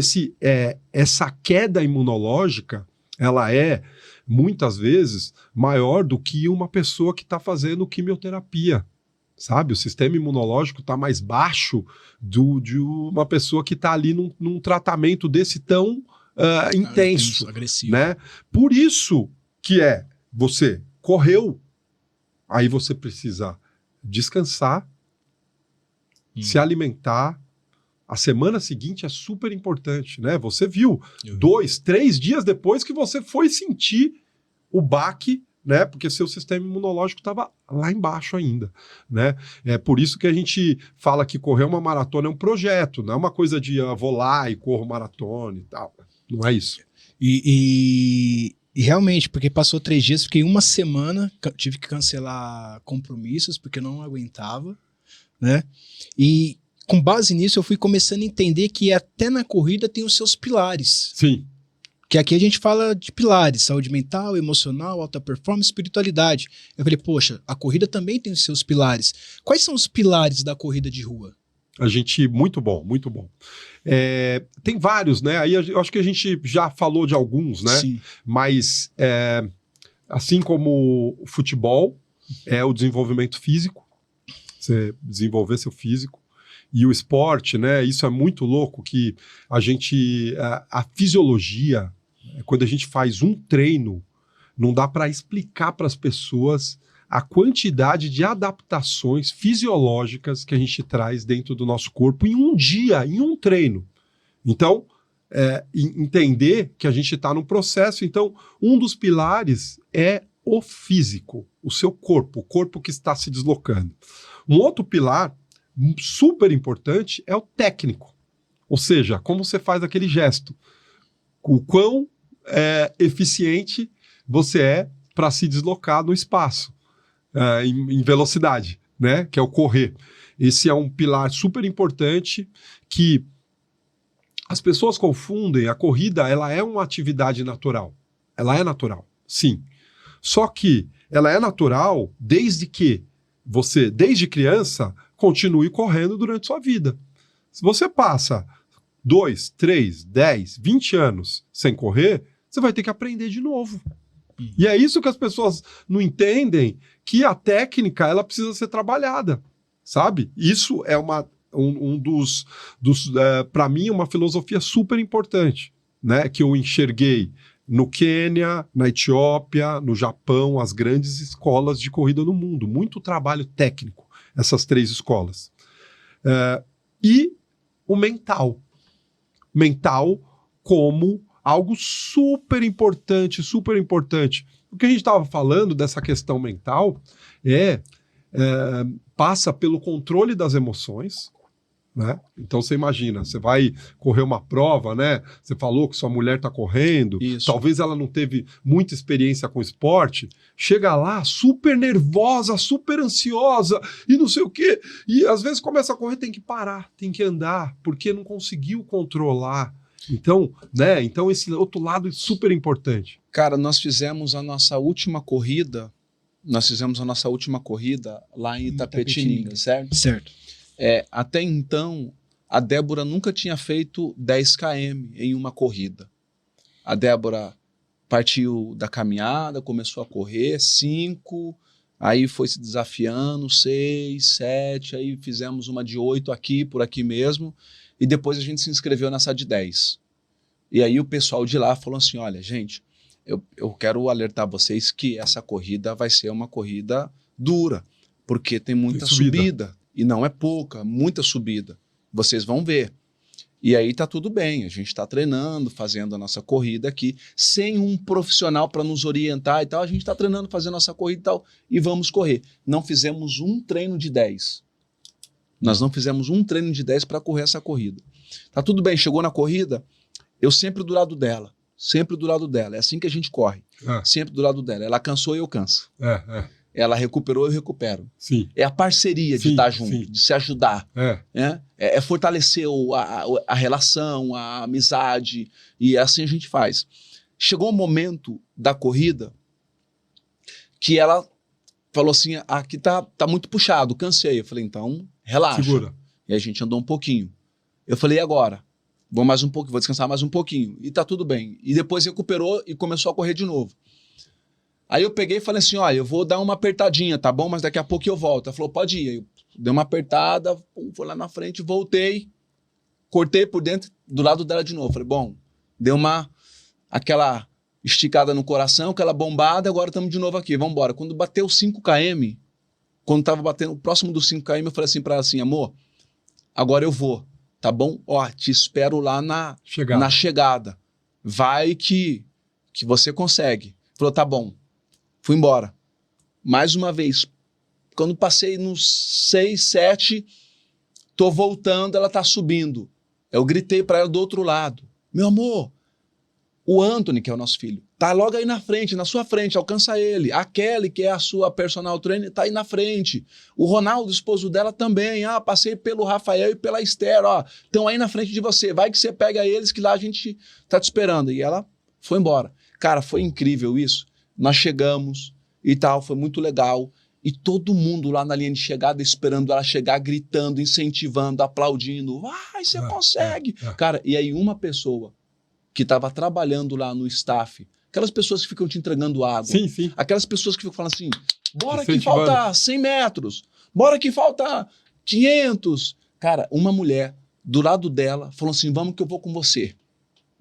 essa queda imunológica, ela é, muitas vezes, maior do que uma pessoa que está fazendo quimioterapia, sabe? O sistema imunológico está mais baixo de uma pessoa que está ali num tratamento desse tão intenso, agressivo, né? Por isso que você correu, aí você precisa descansar, se alimentar. A semana seguinte é super importante, né? Você viu 2, 3 dias depois que você foi sentir o baque, né? Porque seu sistema imunológico estava lá embaixo ainda, né? É por isso que a gente fala que correr uma maratona é um projeto, não é uma coisa de vou lá e corro maratona e tal. Não é isso. E realmente, porque passou 3 dias, fiquei uma semana, tive que cancelar compromissos porque não aguentava, né? E com base nisso eu fui começando a entender que até na corrida tem os seus pilares. Sim. Que aqui a gente fala de pilares, saúde mental, emocional, alta performance, espiritualidade. Eu falei, poxa, a corrida também tem os seus pilares. Quais são os pilares da corrida de rua? Muito bom, muito bom. Tem vários, né? Aí eu acho que a gente já falou de alguns, né? Sim. Mas assim como o futebol é o desenvolvimento físico, você desenvolver seu físico, e o esporte, né? Isso é muito louco que a fisiologia, quando a gente faz um treino, não dá para explicar para as pessoas a quantidade de adaptações fisiológicas que a gente traz dentro do nosso corpo em um dia, em um treino. Então, entender que a gente está num processo. Então, um dos pilares é o físico, o seu corpo, o corpo que está se deslocando. Um outro pilar super importante é o técnico, ou seja, como você faz aquele gesto, o quão eficiente você é para se deslocar no espaço, em velocidade, né? Que é o correr. Esse é um pilar super importante que as pessoas confundem. A corrida, ela é uma atividade natural. Ela é natural, sim. Só que ela é natural desde que você, desde criança, continue correndo durante sua vida. Se você passa 2, 3, 10, 20 anos sem correr, você vai ter que aprender de novo. E é isso que as pessoas não entendem, que a técnica ela precisa ser trabalhada, sabe? Isso é um dos para mim, uma filosofia super importante, né? Que eu enxerguei no Quênia, na Etiópia, no Japão, as grandes escolas de corrida no mundo. Muito trabalho técnico, essas 3 escolas. E o mental. Mental como algo super importante, super importante. O que a gente estava falando dessa questão mental passa pelo controle das emoções, né? Então você imagina, você vai correr uma prova, né? Você falou que sua mulher está correndo, Isso. Talvez ela não teve muita experiência com esporte, chega lá super nervosa, super ansiosa e não sei o quê, e às vezes começa a correr, tem que parar, tem que andar, porque não conseguiu controlar. Então, né? Então esse outro lado é super importante. Cara, nós fizemos a nossa última corrida lá em Itapetininga, certo? Certo. Até então, a Débora nunca tinha feito 10 km em uma corrida. A Débora partiu da caminhada, começou a correr, 5, aí foi se desafiando, 6, 7, aí fizemos uma de 8 aqui, por aqui mesmo, e depois a gente se inscreveu nessa de 10. E aí o pessoal de lá falou assim, olha, gente, eu quero alertar vocês que essa corrida vai ser uma corrida dura, porque tem muita subida. E não é pouca, muita subida. vocês vão ver. E aí tá tudo bem, a gente está treinando, fazendo a nossa corrida aqui, sem um profissional para nos orientar e tal, a gente está treinando, fazendo a nossa corrida e tal, e vamos correr. Não fizemos um treino de 10. Nós não fizemos um treino de 10 para correr essa corrida. Tá tudo bem, chegou na corrida, eu sempre do lado dela, sempre do lado dela. É assim que a gente corre, sempre do lado dela. Ela cansou e eu canso. Ela recuperou, eu recupero. Sim. É a parceria de estar junto, de se ajudar. É fortalecer a relação, a amizade, e assim a gente faz. Chegou um momento da corrida que ela falou assim, aqui tá muito puxado, cansei. Eu falei, então relaxa. Segura. E a gente andou um pouquinho. Eu falei, e agora? Vou mais um pouquinho, vou descansar mais um pouquinho. E tá tudo bem. E depois recuperou e começou a correr de novo. Aí eu peguei e falei assim, olha, eu vou dar uma apertadinha, tá bom? Mas daqui a pouco eu volto. Ela falou, pode ir. Aí eu dei uma apertada, fui lá na frente, voltei, cortei por dentro, do lado dela de novo. Falei, bom, deu aquela esticada no coração, aquela bombada, agora estamos de novo aqui, vamos embora. Quando bateu 5 km, quando estava batendo próximo dos 5 km, eu falei assim para ela assim, amor, agora eu vou, tá bom? Ó, te espero lá na chegada. Vai que você consegue. Falou, tá bom. Fui embora. Mais uma vez, quando passei nos 6, 7, tô voltando, ela tá subindo. Eu gritei para ela do outro lado. Meu amor, o Anthony, que é o nosso filho, tá logo aí na frente, na sua frente, alcança ele. A Kelly, que é a sua personal trainer, tá aí na frente. O Ronaldo, esposo dela, também. Passei pelo Rafael e pela Esther, estão aí na frente de você. Vai que você pega eles, que lá a gente tá te esperando. E ela foi embora. Cara, foi incrível isso. Nós chegamos e tal, foi muito legal. E todo mundo lá na linha de chegada esperando ela chegar, gritando, incentivando, aplaudindo. Vai, você consegue! Cara, e aí uma pessoa que estava trabalhando lá no staff, aquelas pessoas que ficam te entregando água, sim. Aquelas pessoas que ficam falando assim, bora que falta 100 metros, bora que falta 500. Cara, uma mulher do lado dela falou assim, vamos que eu vou com você.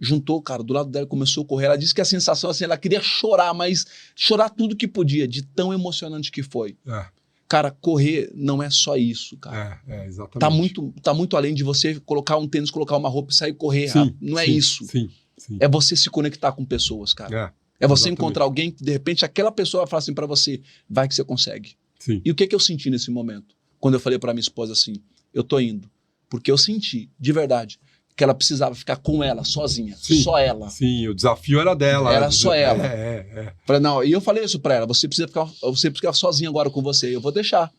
Juntou, cara, do lado dela, começou a correr. Ela disse que a sensação, assim, ela queria chorar, mas chorar tudo que podia, de tão emocionante que foi. Cara, correr não é só isso, cara. Exatamente. Tá muito além de você colocar um tênis, colocar uma roupa e sair correr. Não é isso. Sim. É você se conectar com pessoas, cara. É você encontrar alguém que, de repente, aquela pessoa vai falar assim pra você, vai que você consegue. Sim. E o que eu senti nesse momento? Quando eu falei pra minha esposa assim, eu tô indo. Porque eu senti, de verdade, que ela precisava ficar com ela, sozinha. Só ela. Sim, o desafio era dela. Era só ela. Falei, não, e eu falei isso pra ela, você precisa ficar sozinha agora com você. Eu vou deixar.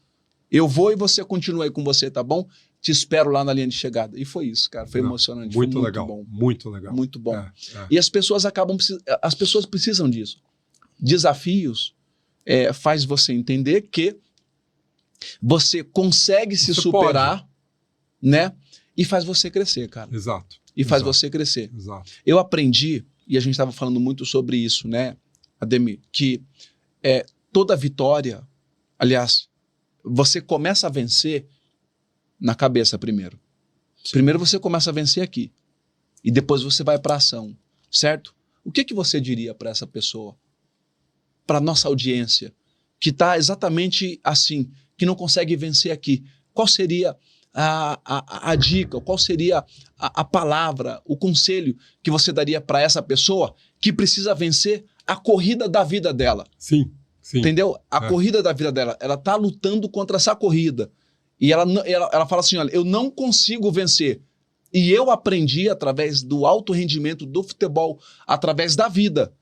Eu vou e você continua aí com você, tá bom? Te espero lá na linha de chegada. E foi isso, cara. Foi emocionante. Muito foi legal. Bom. Muito legal. Muito bom. E as pessoas precisam disso. Desafios faz você entender que você consegue se superar, né? E faz você crescer, cara. Exato. E faz você crescer. Exato. Eu aprendi, e a gente estava falando muito sobre isso, né, Ademir, que toda vitória, aliás, você começa a vencer na cabeça primeiro. Sim. Primeiro você começa a vencer aqui. E depois você vai para a ação, certo? O que você diria para essa pessoa? Para nossa audiência, que está exatamente assim, que não consegue vencer aqui. Qual seria a dica, qual seria a palavra, o conselho que você daria para essa pessoa que precisa vencer a corrida da vida dela? Sim. Entendeu? A corrida da vida dela. Ela está lutando contra essa corrida. E ela fala assim, olha, eu não consigo vencer. E eu aprendi através do alto rendimento do futebol, através da vida,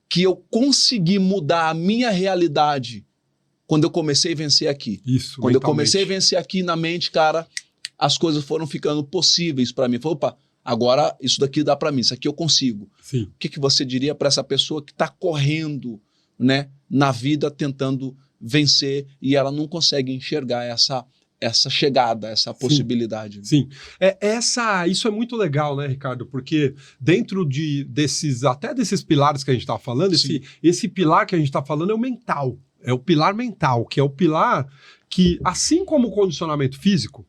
que eu consegui mudar a minha realidade quando eu comecei a vencer aqui. Isso, quando eu comecei a vencer aqui na mente, cara, as coisas foram ficando possíveis para mim. Falei, opa, agora isso daqui dá para mim, isso aqui eu consigo. Sim. O que você diria para essa pessoa que está correndo, né, na vida, tentando vencer, e ela não consegue enxergar essa chegada, essa possibilidade? Sim. Isso é muito legal, né, Ricardo? Porque dentro desses pilares que a gente está falando, esse pilar que a gente está falando é o mental. É o pilar mental, que é o pilar que, assim como o condicionamento físico,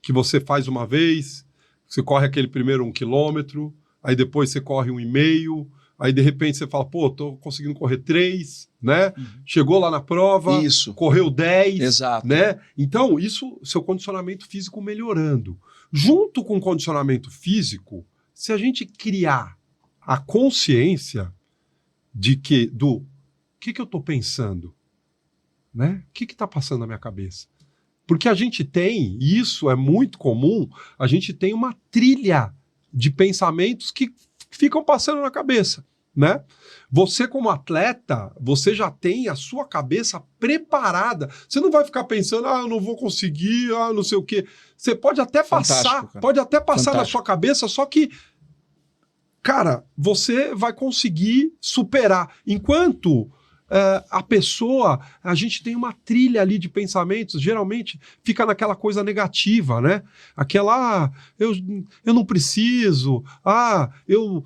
que você faz uma vez, você corre aquele primeiro 1 quilômetro, aí depois você corre 1,5, aí de repente você fala, pô, tô conseguindo correr 3, né? Chegou lá na prova, Isso. correu 10, Exato. né? Então, isso, seu condicionamento físico melhorando. Junto com o condicionamento físico, se a gente criar a consciência de que, o que eu tô pensando, né? O que está passando na minha cabeça? Porque a gente tem, e isso é muito comum, a gente tem uma trilha de pensamentos que ficam passando na cabeça, né? Você como atleta, você já tem a sua cabeça preparada. Você não vai ficar pensando, eu não vou conseguir, não sei o quê. Você pode até passar, na sua cabeça, só que, cara, você vai conseguir superar. Enquanto a pessoa, a gente tem uma trilha ali de pensamentos, geralmente fica naquela coisa negativa, né? Aquela, eu não preciso, eu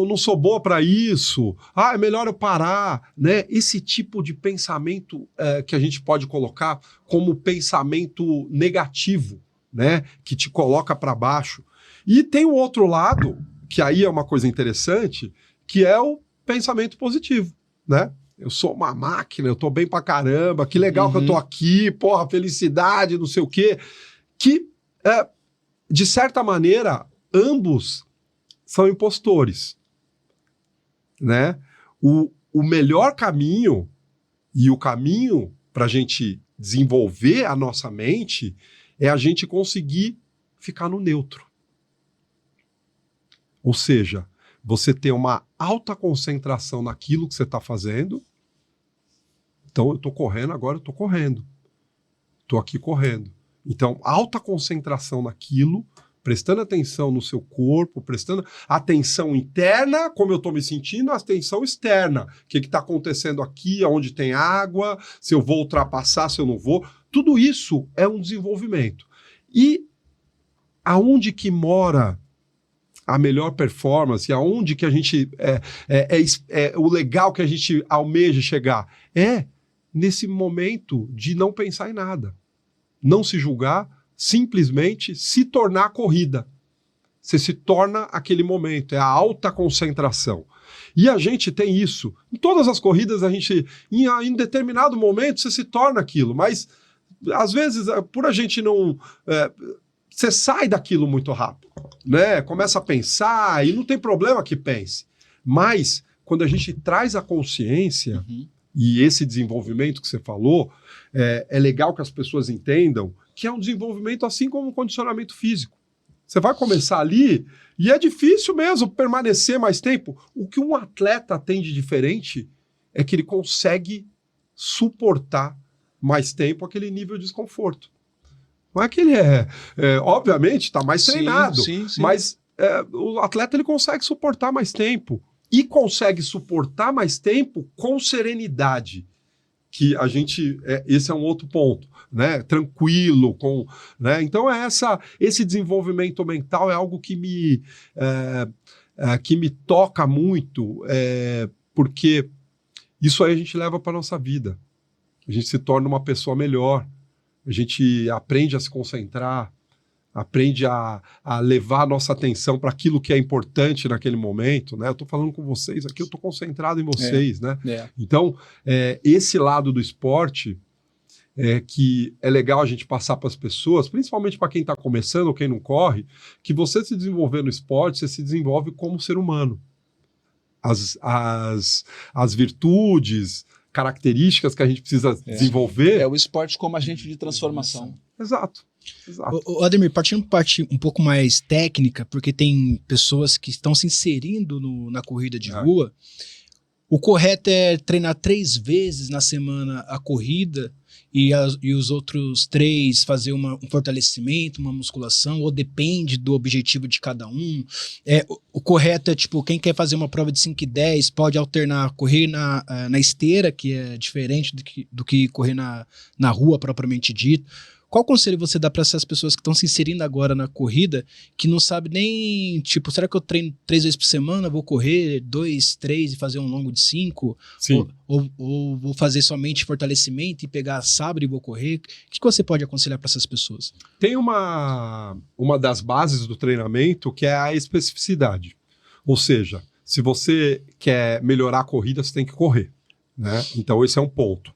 não sou boa para isso, é melhor eu parar, né? Esse tipo de pensamento que a gente pode colocar como pensamento negativo, né? Que te coloca para baixo. E tem o outro lado, que aí é uma coisa interessante, que é o pensamento positivo, né? Eu sou uma máquina, eu tô bem pra caramba, que legal que eu tô aqui, porra, felicidade, não sei o quê. Que, de certa maneira, ambos são impostores, né? O melhor caminho e o caminho pra gente desenvolver a nossa mente é a gente conseguir ficar no neutro. Ou seja, você ter uma alta concentração naquilo que você está fazendo. Então, eu estou correndo, agora eu estou correndo. Estou aqui correndo. Então, alta concentração naquilo, prestando atenção no seu corpo, prestando atenção interna, como eu estou me sentindo, atenção externa. O que está acontecendo aqui, onde tem água, se eu vou ultrapassar, se eu não vou. Tudo isso é um desenvolvimento. E aonde que mora a melhor performance, aonde que a gente o legal que a gente almeja chegar nesse momento de não pensar em nada, não se julgar, simplesmente se tornar corrida. Você se torna aquele momento, é a alta concentração. E a gente tem isso. Em todas as corridas, a gente, em determinado momento, você se torna aquilo, mas às vezes, por a gente não... você sai daquilo muito rápido, né? Começa a pensar e não tem problema que pense. Mas quando a gente traz a consciência e esse desenvolvimento que você falou, é legal que as pessoas entendam que é um desenvolvimento assim como um condicionamento físico. Você vai começar ali e é difícil mesmo permanecer mais tempo. O que um atleta tem de diferente é que ele consegue suportar mais tempo aquele nível de desconforto. Não é que ele obviamente, está mais treinado, sim. Mas o atleta ele consegue suportar mais tempo e consegue suportar mais tempo com serenidade, que a gente, esse é um outro ponto, né? Tranquilo, né? Então esse desenvolvimento mental é algo que me toca muito, porque isso aí a gente leva para nossa vida, a gente se torna uma pessoa melhor. A gente aprende a se concentrar, aprende a levar a nossa atenção para aquilo que é importante naquele momento, né? Eu estou falando com vocês aqui, eu estou concentrado em vocês, né? Então, esse lado do esporte que é legal a gente passar para as pessoas, principalmente para quem está começando ou quem não corre, que você se desenvolver no esporte, você se desenvolve como ser humano. As virtudes, características que a gente precisa desenvolver. É o esporte como agente de transformação. Exato. Ademir, partindo parte um pouco mais técnica, porque tem pessoas que estão se inserindo na corrida de rua, o correto é treinar 3 vezes na semana a corrida e os outros 3 fazer um fortalecimento, uma musculação, ou depende do objetivo de cada um. O correto é, tipo, quem quer fazer uma prova de 5 e 10 pode alternar correr na esteira, que é diferente do que correr na rua propriamente dito. Qual conselho você dá para essas pessoas que estão se inserindo agora na corrida, que não sabem nem, tipo, será que eu treino 3 vezes por semana, vou correr 2, 3 e fazer um longo de 5? Ou vou fazer somente fortalecimento e pegar sabre e vou correr? O que você pode aconselhar para essas pessoas? Tem uma das bases do treinamento que é a especificidade. Ou seja, Se você quer melhorar a corrida, você tem que correr, né? Então esse é um ponto.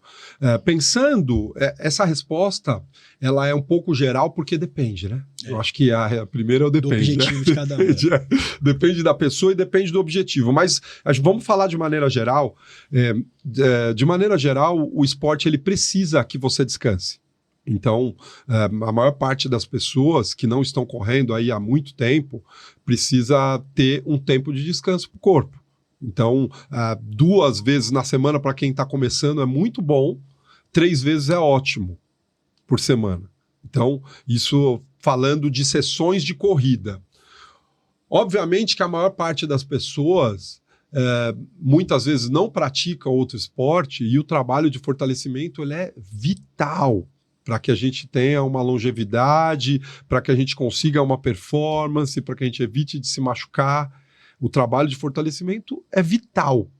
Pensando, essa resposta, ela é um pouco geral porque depende, né? Eu acho que a primeira é o depende. Do objetivo, né? de cada um. Depende da pessoa e depende do objetivo. Mas vamos falar de maneira geral. De maneira geral, o esporte ele precisa que você descanse. Então, a maior parte das pessoas que não estão correndo aí há muito tempo precisa ter um tempo de descanso para o corpo. Então, 2 vezes na semana para quem está começando é muito bom, 3 vezes é ótimo por semana. Então, isso falando de sessões de corrida. Obviamente que a maior parte das pessoas muitas vezes não pratica outro esporte e o trabalho de fortalecimento ele é vital para que a gente tenha uma longevidade, para que a gente consiga uma performance, para que a gente evite de se machucar. O trabalho de fortalecimento é vital.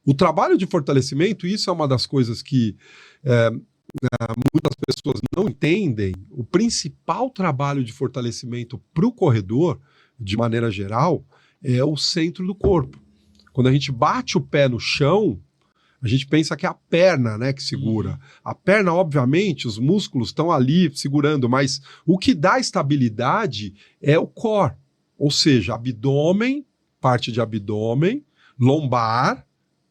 O trabalho de fortalecimento, isso é uma das coisas que muitas pessoas não entendem. O principal trabalho de fortalecimento para o corredor, de maneira geral, é o centro do corpo. Quando a gente bate o pé no chão, a gente pensa que é a perna, né, que segura. A perna, obviamente, os músculos estão ali segurando, mas o que dá estabilidade é o core. Ou seja, abdômen, parte de abdômen, lombar,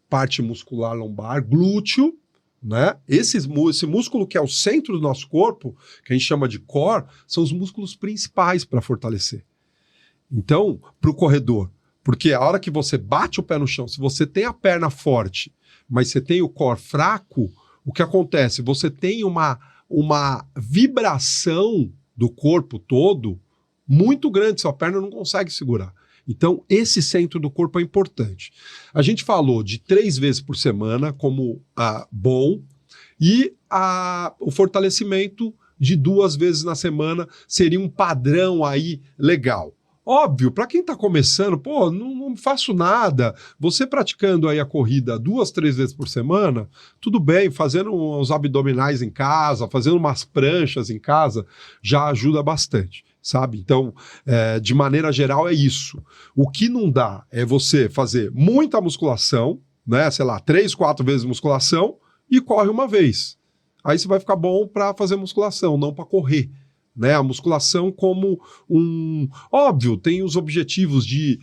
parte muscular lombar, glúteo, né? Esse músculo que é o centro do nosso corpo, que a gente chama de core, são os músculos principais para fortalecer. Então, para o corredor, porque a hora que você bate o pé no chão, se você tem a perna forte, mas você tem o core fraco, o que acontece? Você tem uma vibração do corpo todo muito grande, sua perna não consegue segurar. Então, esse centro do corpo é importante. A gente falou de 3 vezes por semana como bom, e o fortalecimento de 2 vezes na semana seria um padrão aí legal. Óbvio, para quem está começando, não faço nada. Você praticando aí a corrida 2, 3 vezes por semana, tudo bem, fazendo uns abdominais em casa, fazendo umas pranchas em casa, já ajuda bastante, sabe? Então, de maneira geral é isso. O que não dá é você fazer muita musculação, né? Sei lá, 3, 4 vezes musculação e corre uma vez. Aí você vai ficar bom para fazer musculação, não para correr. Né, a musculação como Óbvio, tem os objetivos de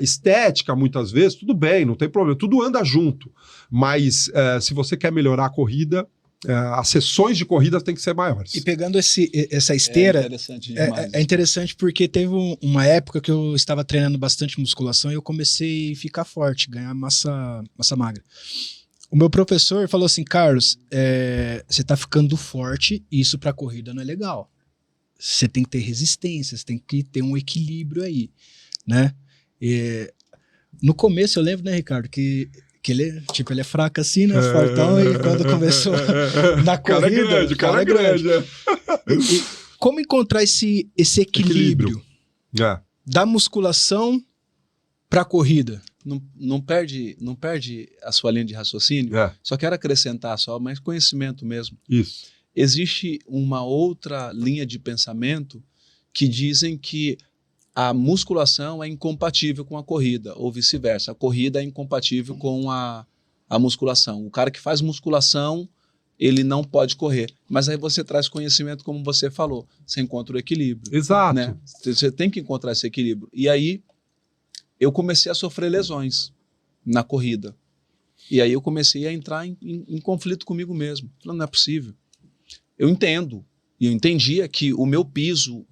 estética muitas vezes, tudo bem, não tem problema, tudo anda junto. Mas se você quer melhorar a corrida, as sessões de corrida têm que ser maiores. E pegando essa esteira, é interessante porque teve uma época que eu estava treinando bastante musculação e eu comecei a ficar forte, ganhar massa magra. O meu professor falou assim, Carlos, você tá ficando forte e isso para corrida não é legal. Você tem que ter resistência, você tem que ter um equilíbrio aí, né? No começo eu lembro, né, Ricardo, que ele é fraco assim, né, fortão, e quando começou na corrida... O cara é grande. E como encontrar esse equilíbrio da musculação para corrida? Não perde a sua linha de raciocínio. Só quero acrescentar mais conhecimento mesmo. Isso. Existe uma outra linha de pensamento que dizem que a musculação é incompatível com a corrida, ou vice-versa. A corrida é incompatível com a musculação. O cara que faz musculação, ele não pode correr. Mas aí você traz conhecimento, como você falou. Você encontra o equilíbrio. Exato. Né? Você tem que encontrar esse equilíbrio. E aí, eu comecei a sofrer lesões na corrida. E aí eu comecei a entrar em conflito comigo mesmo. Falando, não é possível. Eu entendo. E eu entendia que o meu piso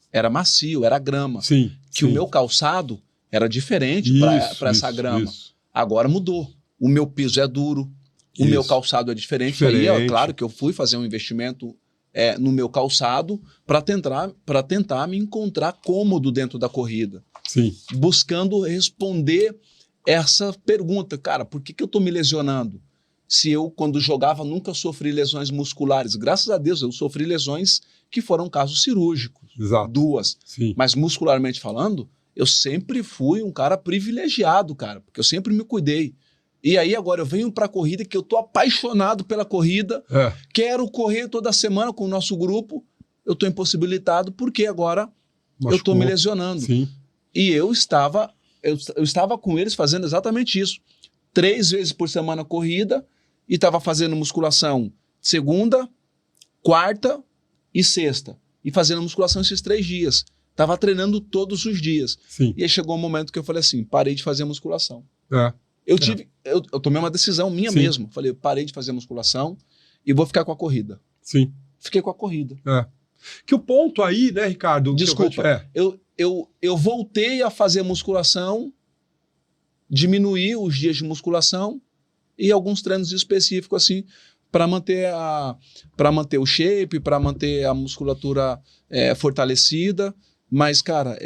era macio, era grama. Sim. Que o meu calçado era diferente para essa grama. Isso. Agora mudou. O meu piso é duro, o meu calçado é diferente. Aí, claro que eu fui fazer um investimento no meu calçado para tentar me encontrar cômodo dentro da corrida. Sim. Buscando responder essa pergunta. Cara, por que eu estou me lesionando? Se eu, quando jogava, nunca sofri lesões musculares. Graças a Deus, eu sofri lesões que foram casos cirúrgicos. Exato. 2. Sim. Mas muscularmente falando, eu sempre fui um cara privilegiado, cara, porque eu sempre me cuidei. E aí agora eu venho para a corrida, que eu tô apaixonado pela corrida, quero correr toda semana com o nosso grupo, eu tô impossibilitado porque agora eu tô me lesionando. Sim. E eu estava eu estava com eles fazendo exatamente isso. 3 vezes por semana corrida e estava fazendo musculação segunda, quarta e sexta. E fazendo musculação esses 3 dias. Tava treinando todos os dias. Sim. E aí chegou um momento que eu falei assim, parei de fazer musculação. É. Eu tomei uma decisão minha Sim. mesmo. Falei, parei de fazer musculação e vou ficar com a corrida. Sim. Fiquei com a corrida. É. Que o ponto aí, né, Ricardo? Desculpa, eu voltei a fazer musculação, diminuí os dias de musculação e alguns treinos específicos assim para manter o shape, para manter a musculatura fortalecida. Mas, cara,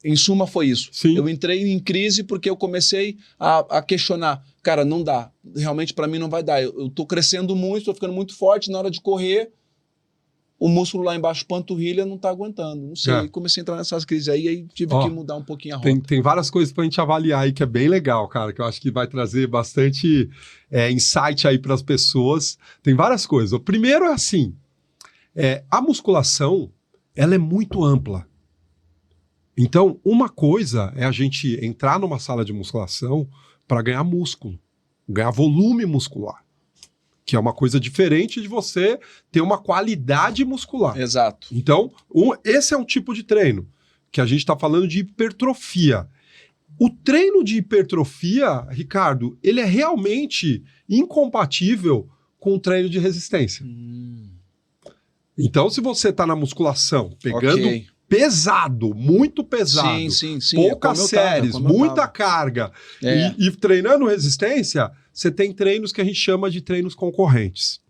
em suma foi isso. Sim. Eu entrei em crise porque eu comecei a questionar. Cara, não dá. Realmente, para mim, não vai dar. Eu tô crescendo muito, tô ficando muito forte. Na hora de correr, o músculo lá embaixo, panturrilha, não tá aguentando. Não sei. Comecei a entrar nessas crises aí tive que mudar um pouquinho a rota. Tem várias coisas pra gente avaliar aí que é bem legal, cara, que eu acho que vai trazer bastante insight aí para as pessoas. Tem várias coisas. O primeiro é assim, a musculação, ela é muito ampla. Então, uma coisa é a gente entrar numa sala de musculação para ganhar músculo, ganhar volume muscular, que é uma coisa diferente de você ter uma qualidade muscular. Exato. Então, esse é um tipo de treino, que a gente está falando de hipertrofia. O treino de hipertrofia, Ricardo, ele é realmente incompatível com o treino de resistência. Então, se você está na musculação, pegando pesado, muito pesado, sim, poucas séries, muita carga, e treinando resistência, você tem treinos que a gente chama de treinos concorrentes.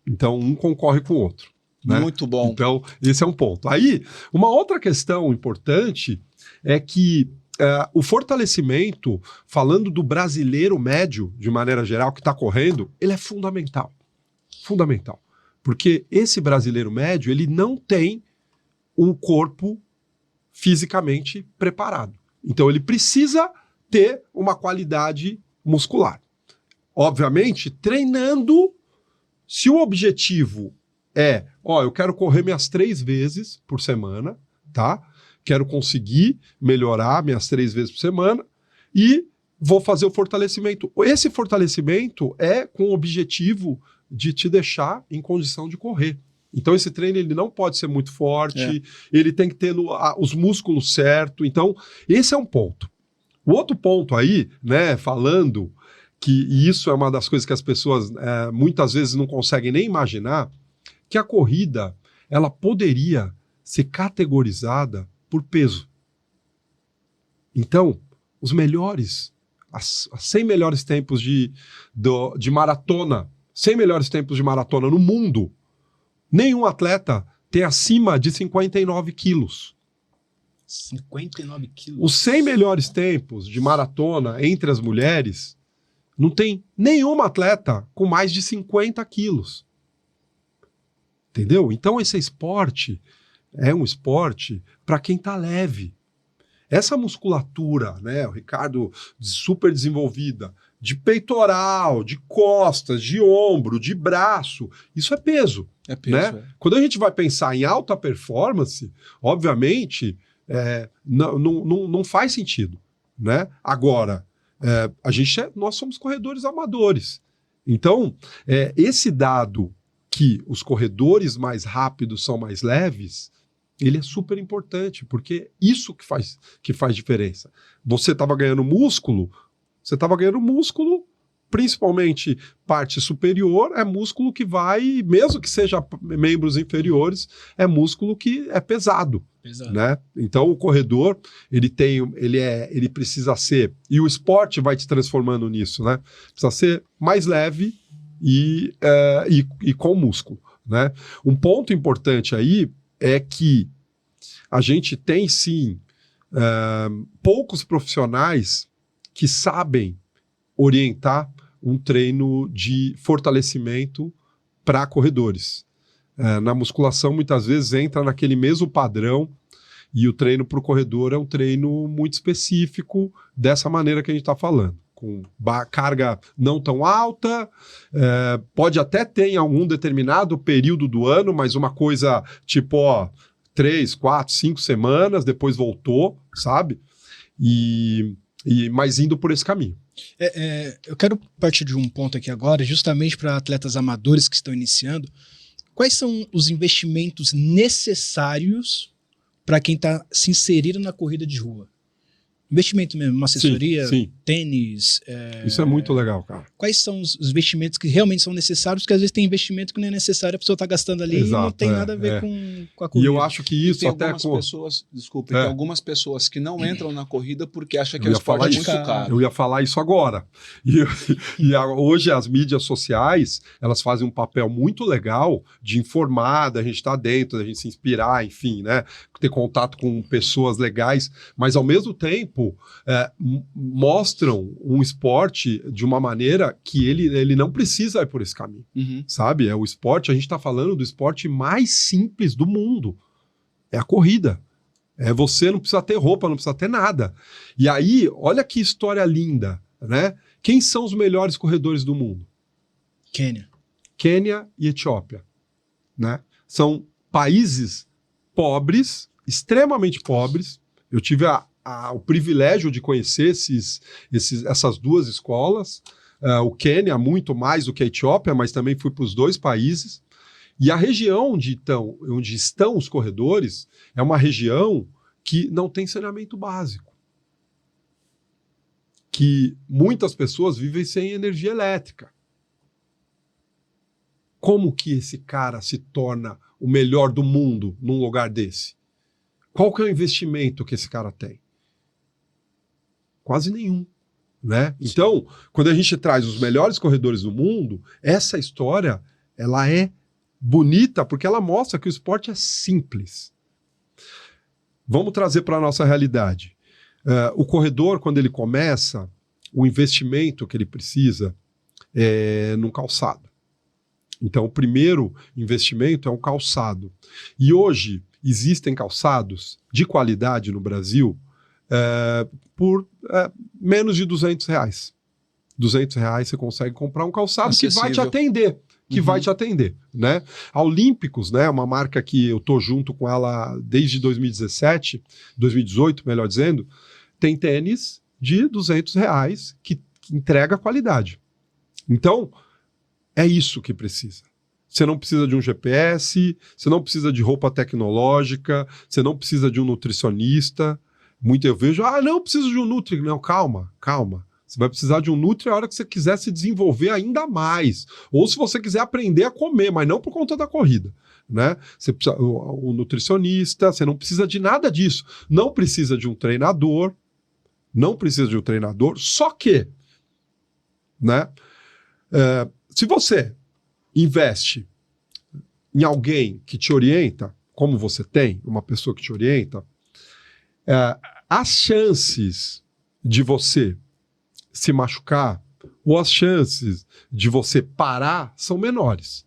Então, um concorre com o outro. Né? Muito bom. Então, esse é um ponto. Aí, uma outra questão importante é que o fortalecimento, falando do brasileiro médio, de maneira geral, que está correndo, ele é fundamental. Fundamental. Porque esse brasileiro médio, ele não tem um corpo fisicamente preparado. Então, ele precisa ter uma qualidade muscular. Obviamente, treinando, se o objetivo eu quero correr minhas 3 vezes por semana, tá? Quero conseguir melhorar minhas 3 vezes por semana e vou fazer o fortalecimento. Esse fortalecimento é com o objetivo de te deixar em condição de correr. Então, esse treino ele não pode ser muito forte, ele tem que ter os músculos certos. Então, esse é um ponto. O outro ponto aí, né, falando e isso é uma das coisas que as pessoas muitas vezes não conseguem nem imaginar, que a corrida ela poderia ser categorizada por peso. Então, os 100 melhores tempos de maratona, 100 melhores tempos de maratona no mundo, nenhum atleta tem acima de 59 quilos. 59 quilos? Os 100 melhores tempos de maratona entre as mulheres, não tem nenhuma atleta com mais de 50 quilos. Entendeu? Então esse esporte é um esporte para quem está leve. Essa musculatura, né, o Ricardo, super desenvolvida, de peitoral, de costas, de ombro, de braço, isso é peso. É peso, né? Quando a gente vai pensar em alta performance, obviamente, não faz sentido. Né? Agora, nós somos corredores amadores. Então, esse dado que os corredores mais rápidos são mais leves, ele é super importante, porque isso que faz diferença. Você estava ganhando músculo, principalmente parte superior, é músculo que vai, mesmo que seja membros inferiores, é músculo que é pesado. Né? Então o corredor, ele precisa ser, e o esporte vai te transformando nisso, né? Precisa ser mais leve e com músculo. Né? Um ponto importante aí é que a gente tem sim poucos profissionais que sabem orientar um treino de fortalecimento para corredores. Na musculação, muitas vezes, entra naquele mesmo padrão e o treino para o corredor é um treino muito específico dessa maneira que a gente está falando, com carga não tão alta, pode até ter em algum determinado período do ano, mas uma coisa tipo 3, 4, 5 semanas, depois voltou, sabe? E Mas indo por esse caminho. Eu quero partir de um ponto aqui agora, justamente para atletas amadores que estão iniciando. Quais são os investimentos necessários para quem está se inserindo na corrida de rua? Investimento mesmo, uma assessoria, sim. tênis. Isso é muito legal, cara. Quais são os investimentos que realmente são necessários? Porque às vezes tem investimento que não é necessário, a pessoa está gastando ali e não tem nada a ver com a corrida. E eu acho que isso tem até algumas pessoas, desculpa, tem algumas pessoas que não entram na corrida porque acham que o esporte é muito caro. Eu ia falar isso agora. Hoje as mídias sociais, elas fazem um papel muito legal de informar, da gente estar dentro, da gente se inspirar, enfim, né? Ter contato com pessoas legais, mas ao mesmo tempo mostram um esporte de uma maneira que ele não precisa ir por esse caminho, sabe? O esporte, a gente está falando do esporte mais simples do mundo, é a corrida. Você não precisa ter roupa, não precisa ter nada. E aí, olha que história linda, né? Quem são os melhores corredores do mundo? Quênia e Etiópia, né? São países pobres, extremamente pobres. Eu tive o privilégio de conhecer essas duas escolas. O Quênia muito mais do que a Etiópia, mas também fui para os dois países. E a região onde estão os corredores é uma região que não tem saneamento básico. Que muitas pessoas vivem sem energia elétrica. Como que esse cara se torna o melhor do mundo num lugar desse? Qual que é o investimento que esse cara tem? Quase nenhum, né? Então, quando a gente traz os melhores corredores do mundo, essa história, ela é bonita porque ela mostra que o esporte é simples. Vamos trazer para a nossa realidade. O corredor, quando ele começa, o investimento que ele precisa é num calçado. Então, o primeiro investimento é um calçado. E hoje, existem calçados de qualidade no Brasil por menos de R$200. R$200 você consegue comprar um calçado acessível, que vai te atender. Vai te atender, né? A Olímpicos, né, uma marca que eu tô junto com ela desde 2018, melhor dizendo, tem tênis de R$200 que entrega qualidade. Então, é isso que precisa. Você não precisa de um GPS, você não precisa de roupa tecnológica, você não precisa de um nutricionista. Muito eu vejo, não preciso de um nutri. Não, calma. Você vai precisar de um nutri a hora que você quiser se desenvolver ainda mais. Ou se você quiser aprender a comer, mas não por conta da corrida, né? Você precisa, o nutricionista, você não precisa de nada disso. Não precisa de um treinador, só que, né? Se você investe em alguém que te orienta, como você tem, uma pessoa que te orienta, as chances de você se machucar ou as chances de você parar são menores.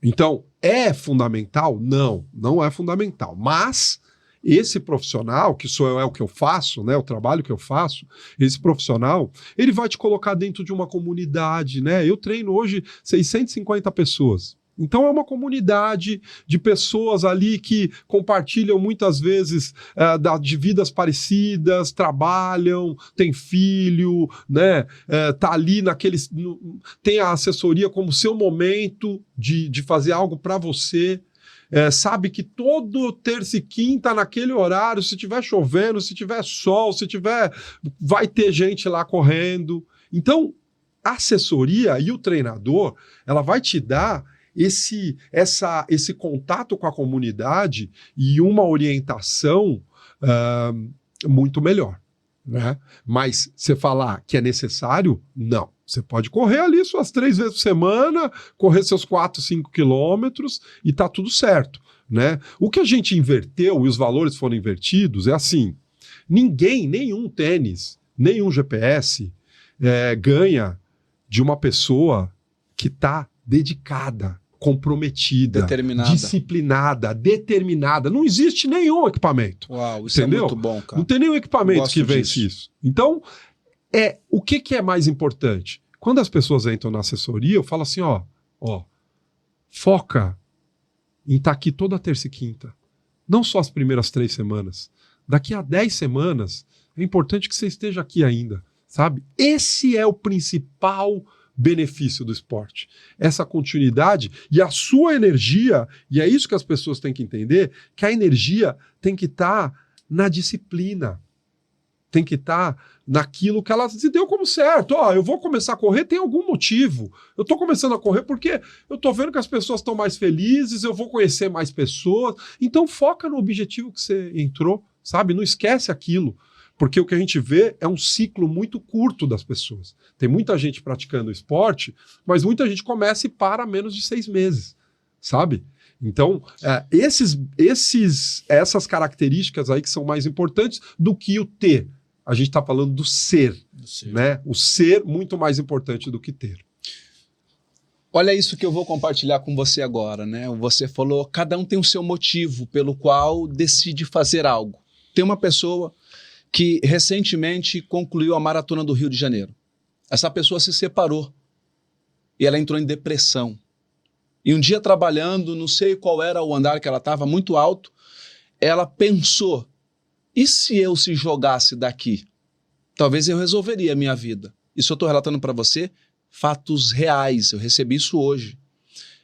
Então, é fundamental? Não é fundamental. Mas esse profissional, que é o que eu faço, né, o trabalho que eu faço, esse profissional, ele vai te colocar dentro de uma comunidade, né? Eu treino hoje 650 pessoas. Então é uma comunidade de pessoas ali que compartilham muitas vezes de vidas parecidas, trabalham, tem filho, né? Tá ali tem a assessoria como seu momento de fazer algo para você. Sabe que todo terça e quinta naquele horário, se tiver chovendo, se tiver sol, vai ter gente lá correndo. Então, a assessoria e o treinador, ela vai te dar esse contato com a comunidade e uma orientação muito melhor, né? Mas você falar que é necessário, não. Você pode correr ali suas 3 vezes por semana, correr seus 4, 5 quilômetros e tá tudo certo, né? O que a gente inverteu e os valores foram invertidos é assim, nenhum tênis, nenhum GPS ganha de uma pessoa que tá dedicada, comprometida, disciplinada, determinada. Não existe nenhum equipamento. Uau, isso entendeu? É muito bom, cara. Não tem nenhum equipamento que vence isso. Então, o que é mais importante? Quando as pessoas entram na assessoria, eu falo assim, foca em estar aqui toda terça e quinta. Não só as primeiras 3 semanas. Daqui a 10 semanas, É importante que você esteja aqui ainda, sabe? Esse é o principal benefício do esporte. Essa continuidade e a sua energia, e é isso que as pessoas têm que entender, que a energia tem que estar na disciplina, tem que estar naquilo que ela se deu como certo. Eu vou começar a correr, tem algum motivo. Eu estou começando a correr porque eu estou vendo que as pessoas estão mais felizes, eu vou conhecer mais pessoas. Então foca no objetivo que você entrou, sabe? Não esquece aquilo. Porque o que a gente vê é um ciclo muito curto das pessoas. Tem muita gente praticando esporte, mas muita gente começa e para menos de 6 meses, sabe? Então, essas características aí que são mais importantes do que o ter. A gente está falando do ser, né? O ser muito mais importante do que ter. Olha isso que eu vou compartilhar com você agora, né? Você falou, cada um tem o seu motivo pelo qual decide fazer algo. Tem uma pessoa que recentemente concluiu a Maratona do Rio de Janeiro. Essa pessoa se separou e ela entrou em depressão. E um dia trabalhando, não sei qual era o andar que ela estava, muito alto, ela pensou, e se eu se jogasse daqui? Talvez eu resolveria a minha vida. Isso eu estou relatando para você, fatos reais, eu recebi isso hoje.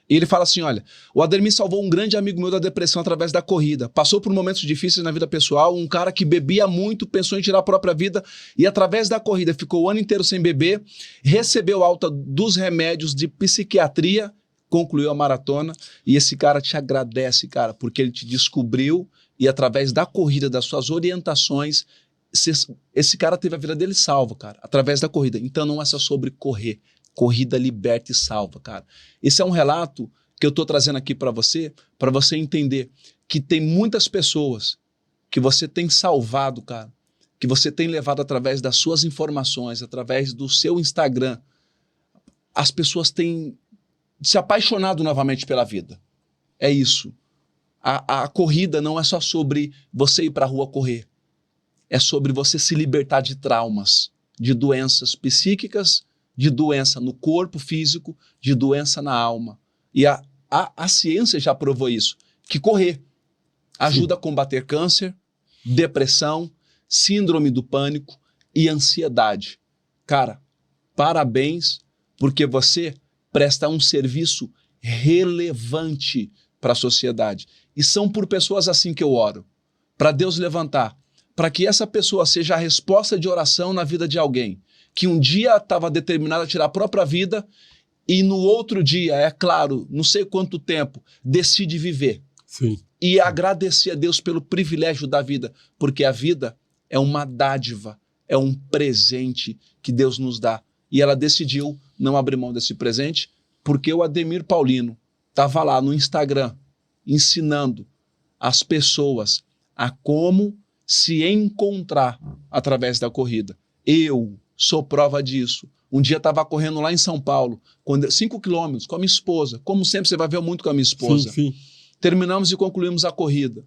E ele fala assim, olha, o Ademir salvou um grande amigo meu da depressão através da corrida. Passou por momentos difíceis na vida pessoal, um cara que bebia muito, pensou em tirar a própria vida e através da corrida ficou o ano inteiro sem beber, recebeu alta dos remédios de psiquiatria, concluiu a maratona e esse cara te agradece, cara, porque ele te descobriu e através da corrida, das suas orientações, esse cara teve a vida dele salva, cara, através da corrida. Então não é só sobre correr. Corrida liberta e salva, cara. Esse é um relato que eu estou trazendo aqui para você entender que tem muitas pessoas que você tem salvado, cara, que você tem levado através das suas informações, através do seu Instagram. As pessoas têm se apaixonado novamente pela vida. É isso. A corrida não é só sobre você ir para a rua correr. É sobre você se libertar de traumas, de doenças psíquicas, de doença no corpo físico, de doença na alma. E a ciência já provou isso, que correr ajuda a combater câncer, depressão, síndrome do pânico e ansiedade. Cara, parabéns, porque você presta um serviço relevante para a sociedade. E são por pessoas assim que eu oro, para Deus levantar, para que essa pessoa seja a resposta de oração na vida de alguém, que um dia estava determinado a tirar a própria vida e no outro dia, é claro, não sei quanto tempo, decide viver. Sim. E agradecer a Deus pelo privilégio da vida, porque a vida é uma dádiva, é um presente que Deus nos dá. E ela decidiu não abrir mão desse presente, porque o Ademir Paulino estava lá no Instagram ensinando as pessoas a como se encontrar através da corrida. Eu sou prova disso. Um dia estava correndo lá em São Paulo, 5 quilômetros, com a minha esposa. Como sempre, você vai ver muito com a minha esposa. Sim. Terminamos e concluímos a corrida.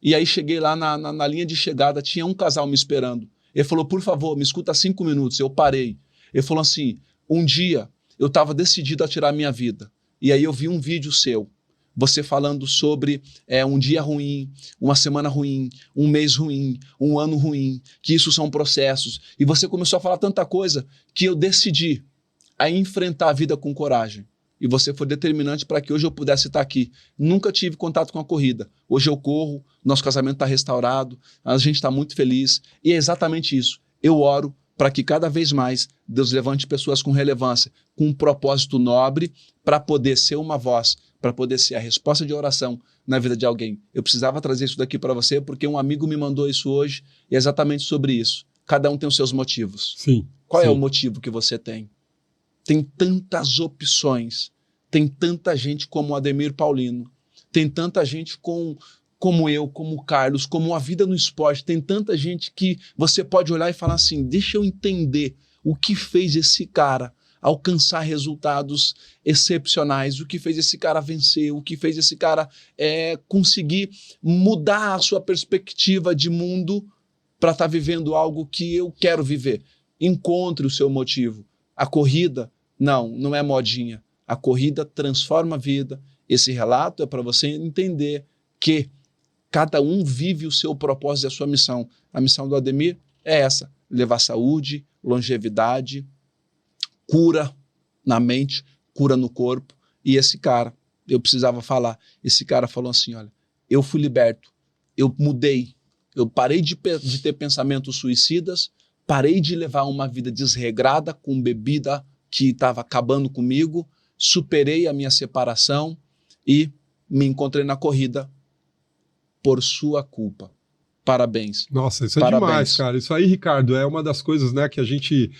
E aí cheguei lá na linha de chegada, tinha um casal me esperando. Ele falou, por favor, me escuta 5 minutos. Eu parei. Ele falou assim, um dia eu estava decidido a tirar a minha vida. E aí eu vi um vídeo seu, você falando sobre um dia ruim, uma semana ruim, um mês ruim, um ano ruim, que isso são processos. E você começou a falar tanta coisa que eu decidi a enfrentar a vida com coragem. E você foi determinante para que hoje eu pudesse estar aqui. Nunca tive contato com a corrida. Hoje eu corro, nosso casamento está restaurado, a gente está muito feliz. E é exatamente isso. Eu oro para que cada vez mais Deus levante pessoas com relevância, com um propósito nobre, para poder ser uma voz, para poder ser a resposta de oração na vida de alguém. Eu precisava trazer isso daqui para você, porque um amigo me mandou isso hoje, e é exatamente sobre isso. Cada um tem os seus motivos. Sim. Qual é o motivo que você tem? Tem tantas opções, tem tanta gente como o Ademir Paulino, tem tanta gente como eu, como o Carlos, como a vida no esporte, tem tanta gente que você pode olhar e falar assim, deixa eu entender o que fez esse cara alcançar resultados excepcionais, o que fez esse cara vencer, o que fez esse cara conseguir mudar a sua perspectiva de mundo para estar vivendo algo que eu quero viver. Encontre o seu motivo. A corrida, não é modinha. A corrida transforma a vida. Esse relato é para você entender que cada um vive o seu propósito e a sua missão. A missão do Ademir é essa: levar saúde, longevidade, cura na mente, cura no corpo. E esse cara, eu precisava falar, esse cara falou assim, olha, eu fui liberto, eu mudei, eu parei de ter pensamentos suicidas, parei de levar uma vida desregrada com bebida que estava acabando comigo, superei a minha separação e me encontrei na corrida por sua culpa. Parabéns. Nossa, isso é Parabéns. demais, cara. Isso aí, Ricardo, é uma das coisas, né, que a gente...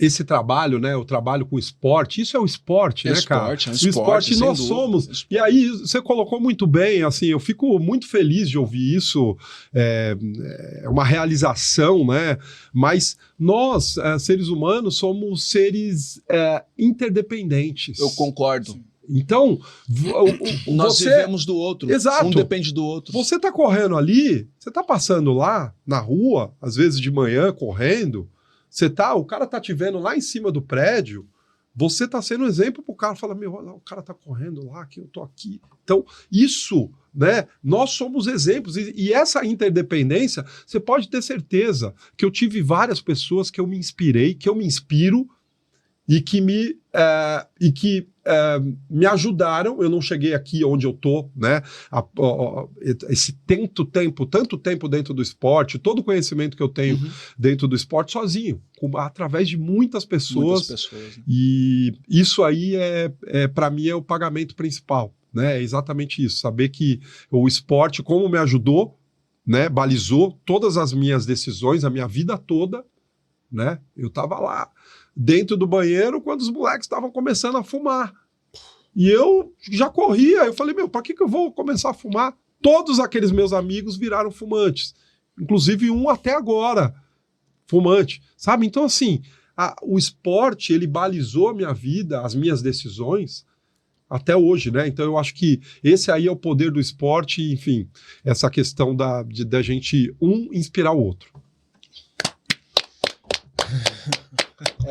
esse trabalho, né, o trabalho com esporte, isso é o esporte, né, cara? É um o esporte nós somos. Esporte. E aí, você colocou muito bem, assim, eu fico muito feliz de ouvir isso, é uma realização, né? Mas nós, seres humanos, somos seres interdependentes. Eu concordo. Então, nós vivemos do outro. Exato. Um depende do outro. Você tá correndo ali, você tá passando lá na rua, às vezes de manhã correndo, o cara tá te vendo lá em cima do prédio, você tá sendo um exemplo pro cara, fala, meu, olha, o cara tá correndo lá, que eu tô aqui. Então, isso, né, nós somos exemplos, e essa interdependência, você pode ter certeza que eu tive várias pessoas que eu me inspirei, que eu me inspiro, e que me ajudaram. Eu não cheguei aqui onde eu tô, né? Esse tanto tempo dentro do esporte, todo o conhecimento que eu tenho dentro do esporte sozinho, através de muitas pessoas. Né? E isso aí para mim é o pagamento principal, né? É exatamente isso, saber que o esporte, como me ajudou, né? Balizou todas as minhas decisões, a minha vida toda, né? Eu tava lá dentro do banheiro quando os moleques estavam começando a fumar. E eu já corria, eu falei, meu, para que eu vou começar a fumar? Todos aqueles meus amigos viraram fumantes. Inclusive um até agora, fumante. Sabe? Então, assim, o esporte, ele balizou a minha vida, as minhas decisões, até hoje, né? Então eu acho que esse aí é o poder do esporte, enfim, essa questão da gente inspirar o outro.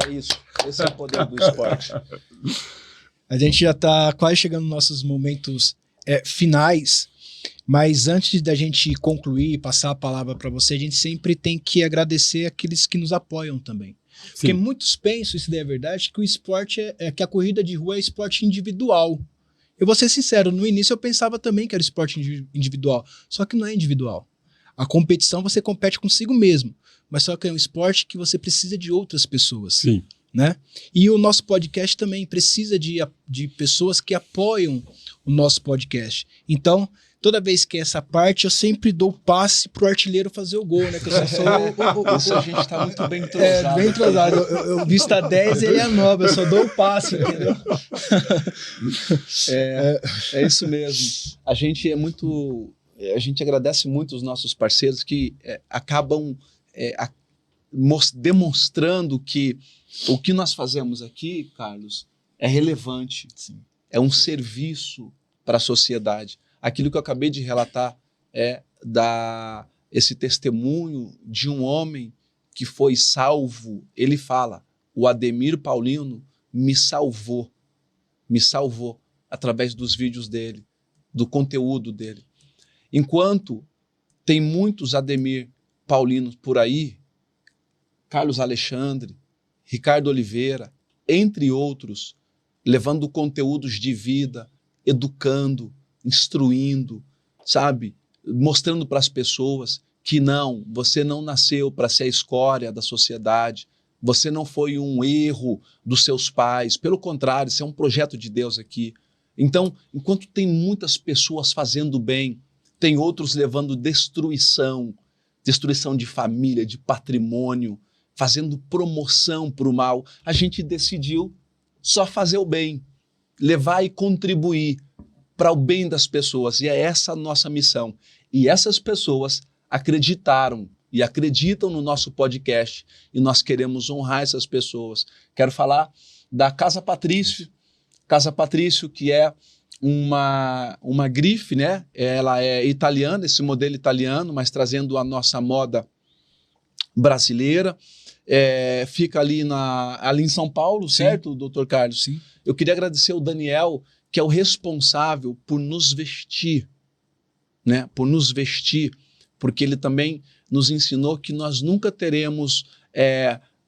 É isso. Esse é o poder do esporte. A gente já está quase chegando nos nossos momentos finais, mas antes da gente concluir e passar a palavra para você, a gente sempre tem que agradecer aqueles que nos apoiam também. Sim. Porque muitos pensam, isso daí é verdade, que o esporte que a corrida de rua é esporte individual. Eu vou ser sincero, no início eu pensava também que era esporte individual, só que não é individual. A competição você compete consigo mesmo, mas só que é um esporte que você precisa de outras pessoas. Sim. Né? E o nosso podcast também precisa de pessoas que apoiam o nosso podcast. Então, toda vez que é essa parte, eu sempre dou passe pro artilheiro fazer o gol, né? Que eu só sou Isso a gente tá muito bem entrosado. Bem entrosado. Eu visto a 10 e ele é 9, eu só dou o passe, entendeu? É isso mesmo. A gente agradece muito os nossos parceiros que acabam demonstrando que o que nós fazemos aqui, Carlos, é relevante. Sim. É um serviço para a sociedade. Aquilo que eu acabei de relatar é esse testemunho de um homem que foi salvo. Ele fala, o Ademir Paulino me salvou através dos vídeos dele, do conteúdo dele. Enquanto tem muitos Ademir Paulinos por aí, Carlos Alexandre, Ricardo Oliveira, entre outros, levando conteúdos de vida, educando, instruindo, sabe? Mostrando para as pessoas que você não nasceu para ser a escória da sociedade, você não foi um erro dos seus pais, pelo contrário, isso é um projeto de Deus aqui. Então, enquanto tem muitas pessoas fazendo bem, tem outros levando destruição de família, de patrimônio, fazendo promoção para o mal, a gente decidiu só fazer o bem, levar e contribuir para o bem das pessoas. E é essa a nossa missão. E essas pessoas acreditaram e acreditam no nosso podcast e nós queremos honrar essas pessoas. Quero falar da Casa Patrício. Casa Patrício, que é uma grife, né? Ela é italiana, esse modelo italiano, mas trazendo a nossa moda brasileira. Fica ali em São Paulo, sim, certo, doutor Carlos? Sim. Eu queria agradecer o Daniel, que é o responsável por nos vestir, né? Por nos vestir, porque ele também nos ensinou que nós nunca teremos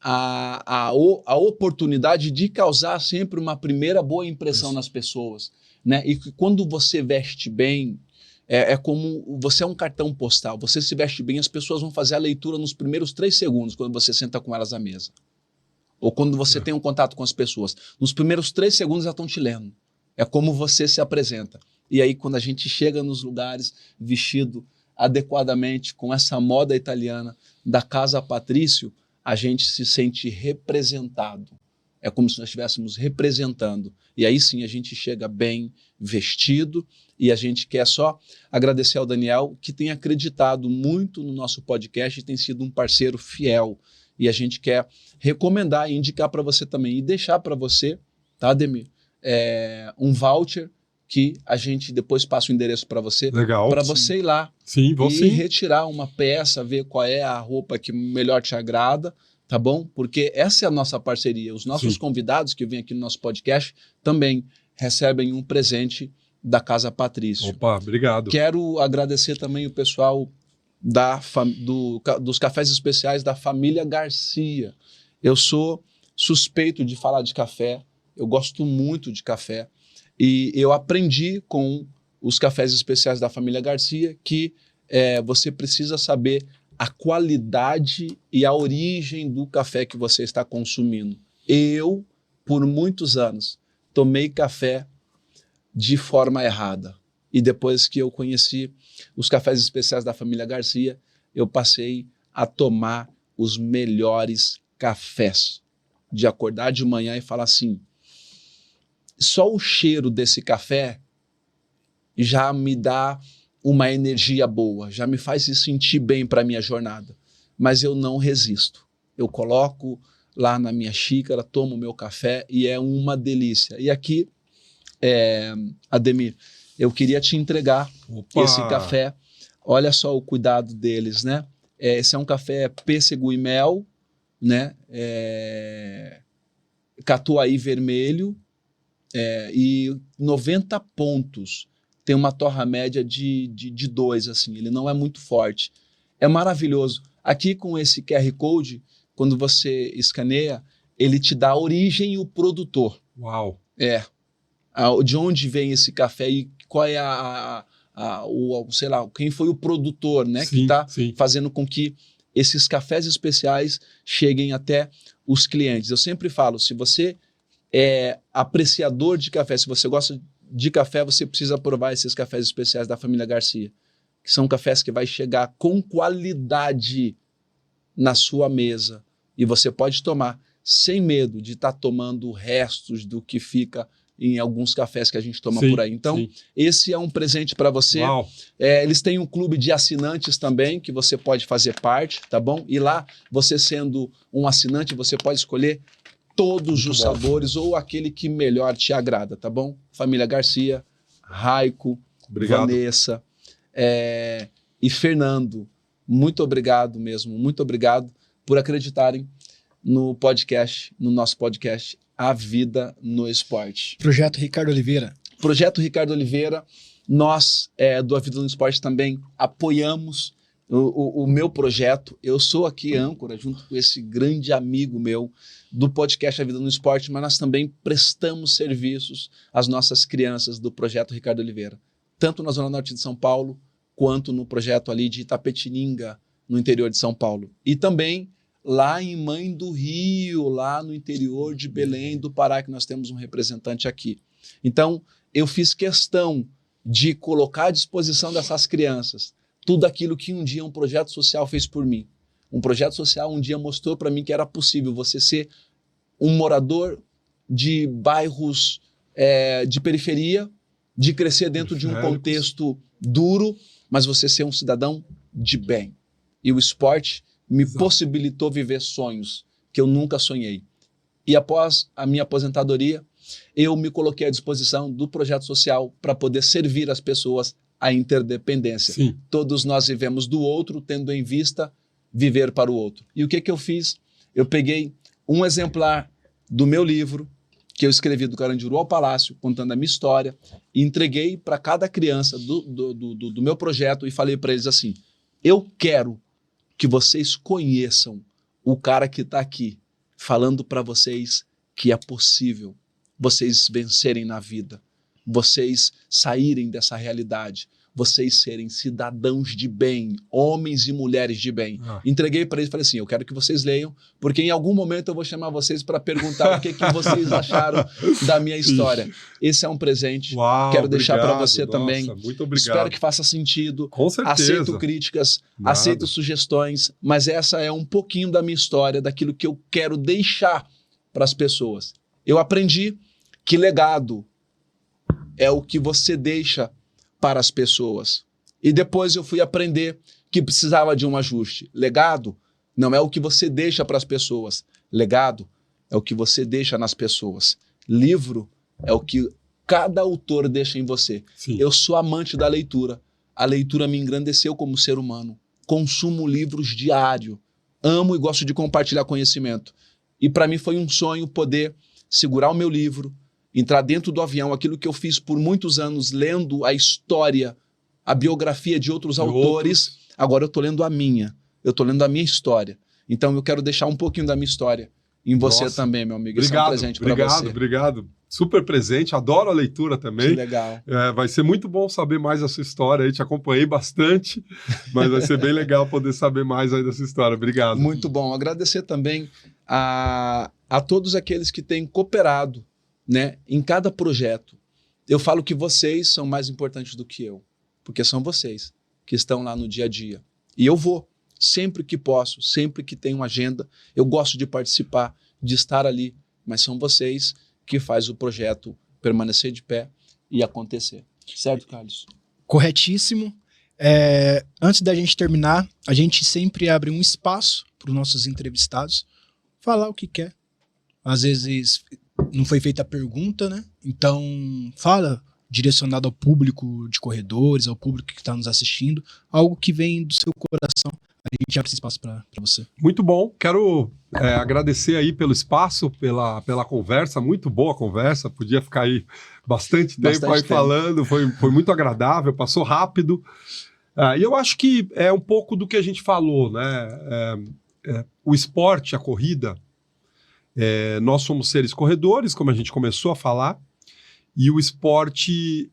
a oportunidade de causar sempre uma primeira boa impressão nas pessoas, né? E que quando você veste bem, é como você é um cartão postal. Você se veste bem, as pessoas vão fazer a leitura nos primeiros 3 segundos quando você senta com elas à mesa. Ou quando você tem um contato com as pessoas. Nos primeiros 3 segundos elas estão te lendo. É como você se apresenta. E aí quando a gente chega nos lugares vestido adequadamente com essa moda italiana da Casa Patrício, a gente se sente representado. É como se nós estivéssemos representando. E aí sim a gente chega bem vestido e a gente quer só agradecer ao Daniel, que tem acreditado muito no nosso podcast e tem sido um parceiro fiel. E a gente quer recomendar e indicar para você também e deixar para você, tá, Ademir? Um voucher que a gente depois passa o endereço para você. Legal. Para você ir lá e retirar uma peça, ver qual é a roupa que melhor te agrada, tá bom? Porque essa é a nossa parceria. Os nossos convidados que vêm aqui no nosso podcast também recebem um presente da Casa Patrício. Opa, obrigado. Quero agradecer também o pessoal dos cafés especiais da família Garcia. Eu sou suspeito de falar de café, eu gosto muito de café e eu aprendi com os cafés especiais da família Garcia que você precisa saber a qualidade e a origem do café que você está consumindo. Eu, por muitos anos, tomei café de forma errada. E depois que eu conheci os cafés especiais da família Garcia, eu passei a tomar os melhores cafés. De acordar de manhã e falar assim, só o cheiro desse café já me dá uma energia boa, já me faz se sentir bem para a minha jornada. Mas eu não resisto. Eu coloco lá na minha xícara, tomo meu café e é uma delícia. E aqui, Ademir, eu queria te entregar esse café. Olha só o cuidado deles, né? Esse é um café pêssego e mel, né? Catuai vermelho e 90 pontos. Tem uma torra média de 2, assim. Ele não é muito forte. É maravilhoso. Aqui com esse QR Code, quando você escaneia, ele te dá a origem e o produtor. Uau! De onde vem esse café e qual é sei lá, quem foi o produtor, né? Sim, que está sim. fazendo com que esses cafés especiais cheguem até os clientes. Eu sempre falo, se você é apreciador de café, se você gosta de café, você precisa provar esses cafés especiais da família Garcia, que são cafés que vai chegar com qualidade na sua mesa e você pode tomar sem medo de estar tomando restos do que fica em alguns cafés que a gente toma por aí. Então, esse é um presente para você. Eles têm um clube de assinantes também, que você pode fazer parte, tá bom? E lá, você sendo um assinante, você pode escolher todos os sabores ou aquele que melhor te agrada, tá bom? Família Garcia, Raico, Vanessa e Fernando, muito obrigado mesmo, muito obrigado por acreditarem no podcast, no nosso podcast A Vida no Esporte. Projeto Ricardo Oliveira. Projeto Ricardo Oliveira, nós do A Vida no Esporte também apoiamos o meu projeto. Eu sou aqui âncora, junto com esse grande amigo meu do podcast A Vida no Esporte, mas nós também prestamos serviços às nossas crianças do Projeto Ricardo Oliveira, tanto na Zona Norte de São Paulo, quanto no projeto ali de Itapetininga, no interior de São Paulo. E também lá em Mãe do Rio, lá no interior de Belém do Pará, que nós temos um representante aqui. Então, eu fiz questão de colocar à disposição dessas crianças tudo aquilo que um dia um projeto social fez por mim. Um projeto social um dia mostrou para mim que era possível você ser um morador de bairros de periferia, de crescer dentro de um contexto duro, mas você ser um cidadão de bem. E o esporte me possibilitou viver sonhos que eu nunca sonhei. E após a minha aposentadoria, eu me coloquei à disposição do projeto social para poder servir as pessoas à interdependência. Sim. Todos nós vivemos do outro, tendo em vista viver para o outro. E o que eu fiz? Eu peguei um exemplar do meu livro, que eu escrevi do Carandiru ao Palácio, contando a minha história, e entreguei para cada criança do meu projeto e falei para eles assim, eu quero que vocês conheçam o cara que está aqui falando para vocês que é possível vocês vencerem na vida, vocês saírem dessa realidade, vocês serem cidadãos de bem, homens e mulheres de bem. Entreguei para eles e falei assim, eu quero que vocês leiam, porque em algum momento eu vou chamar vocês para perguntar o que vocês acharam da minha história. Esse é um presente. Uau, quero deixar para você nossa, também. Muito obrigado. Espero que faça sentido. Com certeza. Aceito críticas, aceito sugestões, mas essa é um pouquinho da minha história, daquilo que eu quero deixar para as pessoas. Eu aprendi que legado é o que você deixa para as pessoas. E depois eu fui aprender que precisava de um ajuste. Legado não é o que você deixa para as pessoas. Legado é o que você deixa nas pessoas. Livro é o que cada autor deixa em você. Sim. Eu sou amante da leitura. A leitura me engrandeceu como ser humano. Consumo livros diário. Amo e gosto de compartilhar conhecimento. E para mim foi um sonho poder segurar o meu livro, entrar dentro do avião, aquilo que eu fiz por muitos anos, lendo a história, a biografia de outros autores. Agora eu estou lendo a minha. Eu estou lendo a minha história. Então eu quero deixar um pouquinho da minha história em você também, meu amigo. Obrigado, esse é um presente para você. Obrigado. Super presente, adoro a leitura também. Que legal. Vai ser muito bom saber mais da sua história aí, te acompanhei bastante, mas vai ser bem legal poder saber mais aí dessa história. Obrigado. Muito bom. Agradecer também a todos aqueles que têm cooperado, né, em cada projeto. Eu falo que vocês são mais importantes do que eu, porque são vocês que estão lá no dia a dia. E eu vou, sempre que posso, sempre que tenho agenda, eu gosto de participar, de estar ali, mas são vocês que faz o projeto permanecer de pé e acontecer. Certo, Carlos? Corretíssimo. Antes da gente terminar, a gente sempre abre um espaço para os nossos entrevistados falar o que quer. Às vezes não foi feita a pergunta, né? Então fala direcionado ao público de corredores, ao público que está nos assistindo, algo que vem do seu coração. A gente abre esse espaço para você. Muito bom. Quero agradecer aí pelo espaço, pela conversa. Muito boa a conversa. Podia ficar aí bastante tempo aí falando. Foi muito agradável, passou rápido. E eu acho que é um pouco do que a gente falou, né? O esporte, a corrida, nós somos seres corredores, como a gente começou a falar, e o esporte,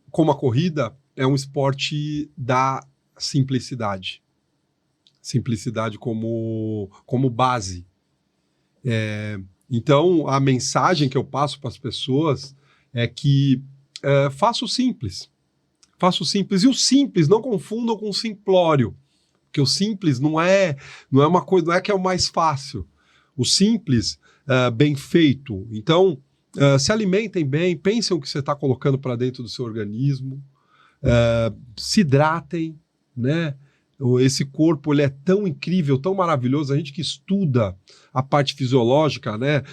como a corrida, é um esporte da simplicidade. Simplicidade como base. Então, a mensagem que eu passo para as pessoas é que faça o simples. Faça o simples. E o simples, não confundam com o simplório. Porque o simples não é uma coisa, não é que é o mais fácil. O simples, bem feito. Então, se alimentem bem, pensem o que você está colocando para dentro do seu organismo, se hidratem, né? Esse corpo, ele é tão incrível, tão maravilhoso. A gente que estuda a parte fisiológica, né,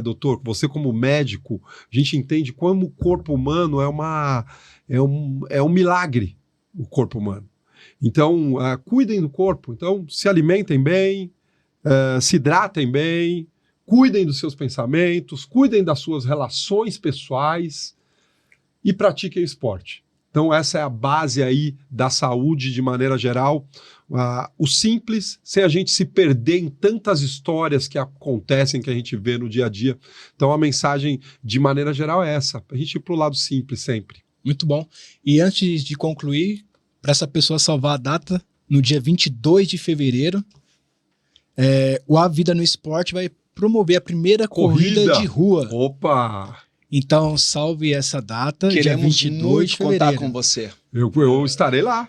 doutor, você como médico, a gente entende como o corpo humano é um milagre, o corpo humano. Então, cuidem do corpo. Então, se alimentem bem, se hidratem bem, cuidem dos seus pensamentos, cuidem das suas relações pessoais e pratiquem esporte. Então essa é a base aí da saúde de maneira geral. O simples, sem a gente se perder em tantas histórias que acontecem, que a gente vê no dia a dia. Então a mensagem de maneira geral é essa, a gente ir para o lado simples sempre. Muito bom. E antes de concluir, para essa pessoa salvar a data, no dia 22 de fevereiro, o A Vida no Esporte vai promover a primeira corrida de rua. Opa! Então, salve essa data, Queremos dia 22 muito de fevereiro. contar com você. Eu estarei lá.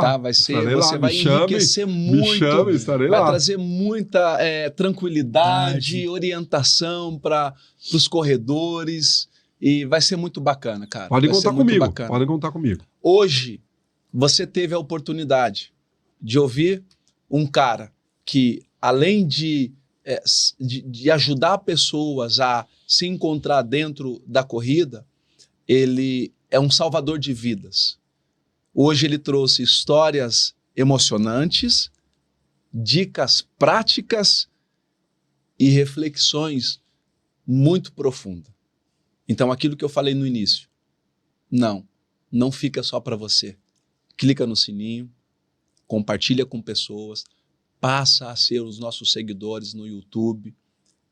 Tá, vai ser, você vai enriquecer muito, me chame, estarei vai lá. trazer muita tranquilidade, orientação para os corredores e vai ser muito bacana, cara. Podem vai contar ser muito comigo, bacana. podem contar comigo. Hoje, você teve a oportunidade de ouvir um cara que, além de ajudar pessoas a se encontrar dentro da corrida, ele é um salvador de vidas. Hoje ele trouxe histórias emocionantes, dicas práticas e reflexões muito profundas. Então, aquilo que eu falei no início, não fica só para você. Clica no sininho, compartilha com pessoas, passa a ser os nossos seguidores no YouTube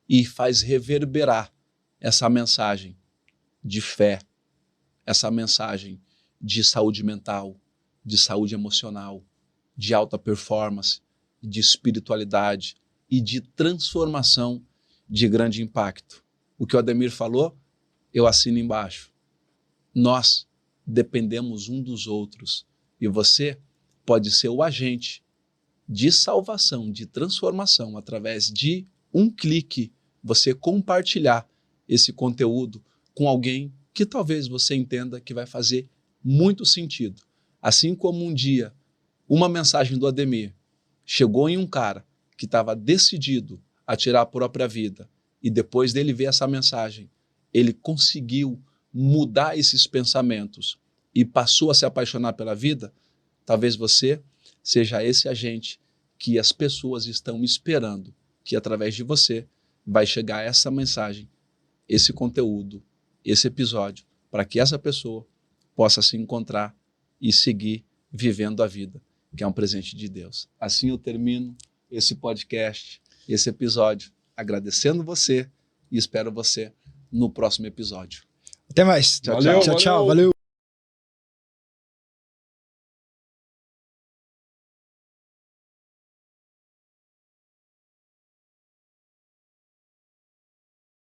e faz reverberar essa mensagem de fé, essa mensagem de saúde mental, de saúde emocional, de alta performance, de espiritualidade e de transformação de grande impacto. O que o Ademir falou, eu assino embaixo. Nós dependemos um dos outros e você pode ser o agente de salvação, de transformação, através de um clique, você compartilhar esse conteúdo com alguém que talvez você entenda que vai fazer muito sentido. Assim como um dia, uma mensagem do Ademir chegou em um cara que estava decidido a tirar a própria vida e depois dele ver essa mensagem, ele conseguiu mudar esses pensamentos e passou a se apaixonar pela vida, talvez você seja esse agente que as pessoas estão esperando, que através de você vai chegar essa mensagem, esse conteúdo, esse episódio, para que essa pessoa possa se encontrar e seguir vivendo a vida, que é um presente de Deus. Assim eu termino esse podcast, esse episódio, agradecendo você e espero você no próximo episódio. Até mais. Tchau, Valeu, tchau. Tchau, tchau. valeu. Valeu.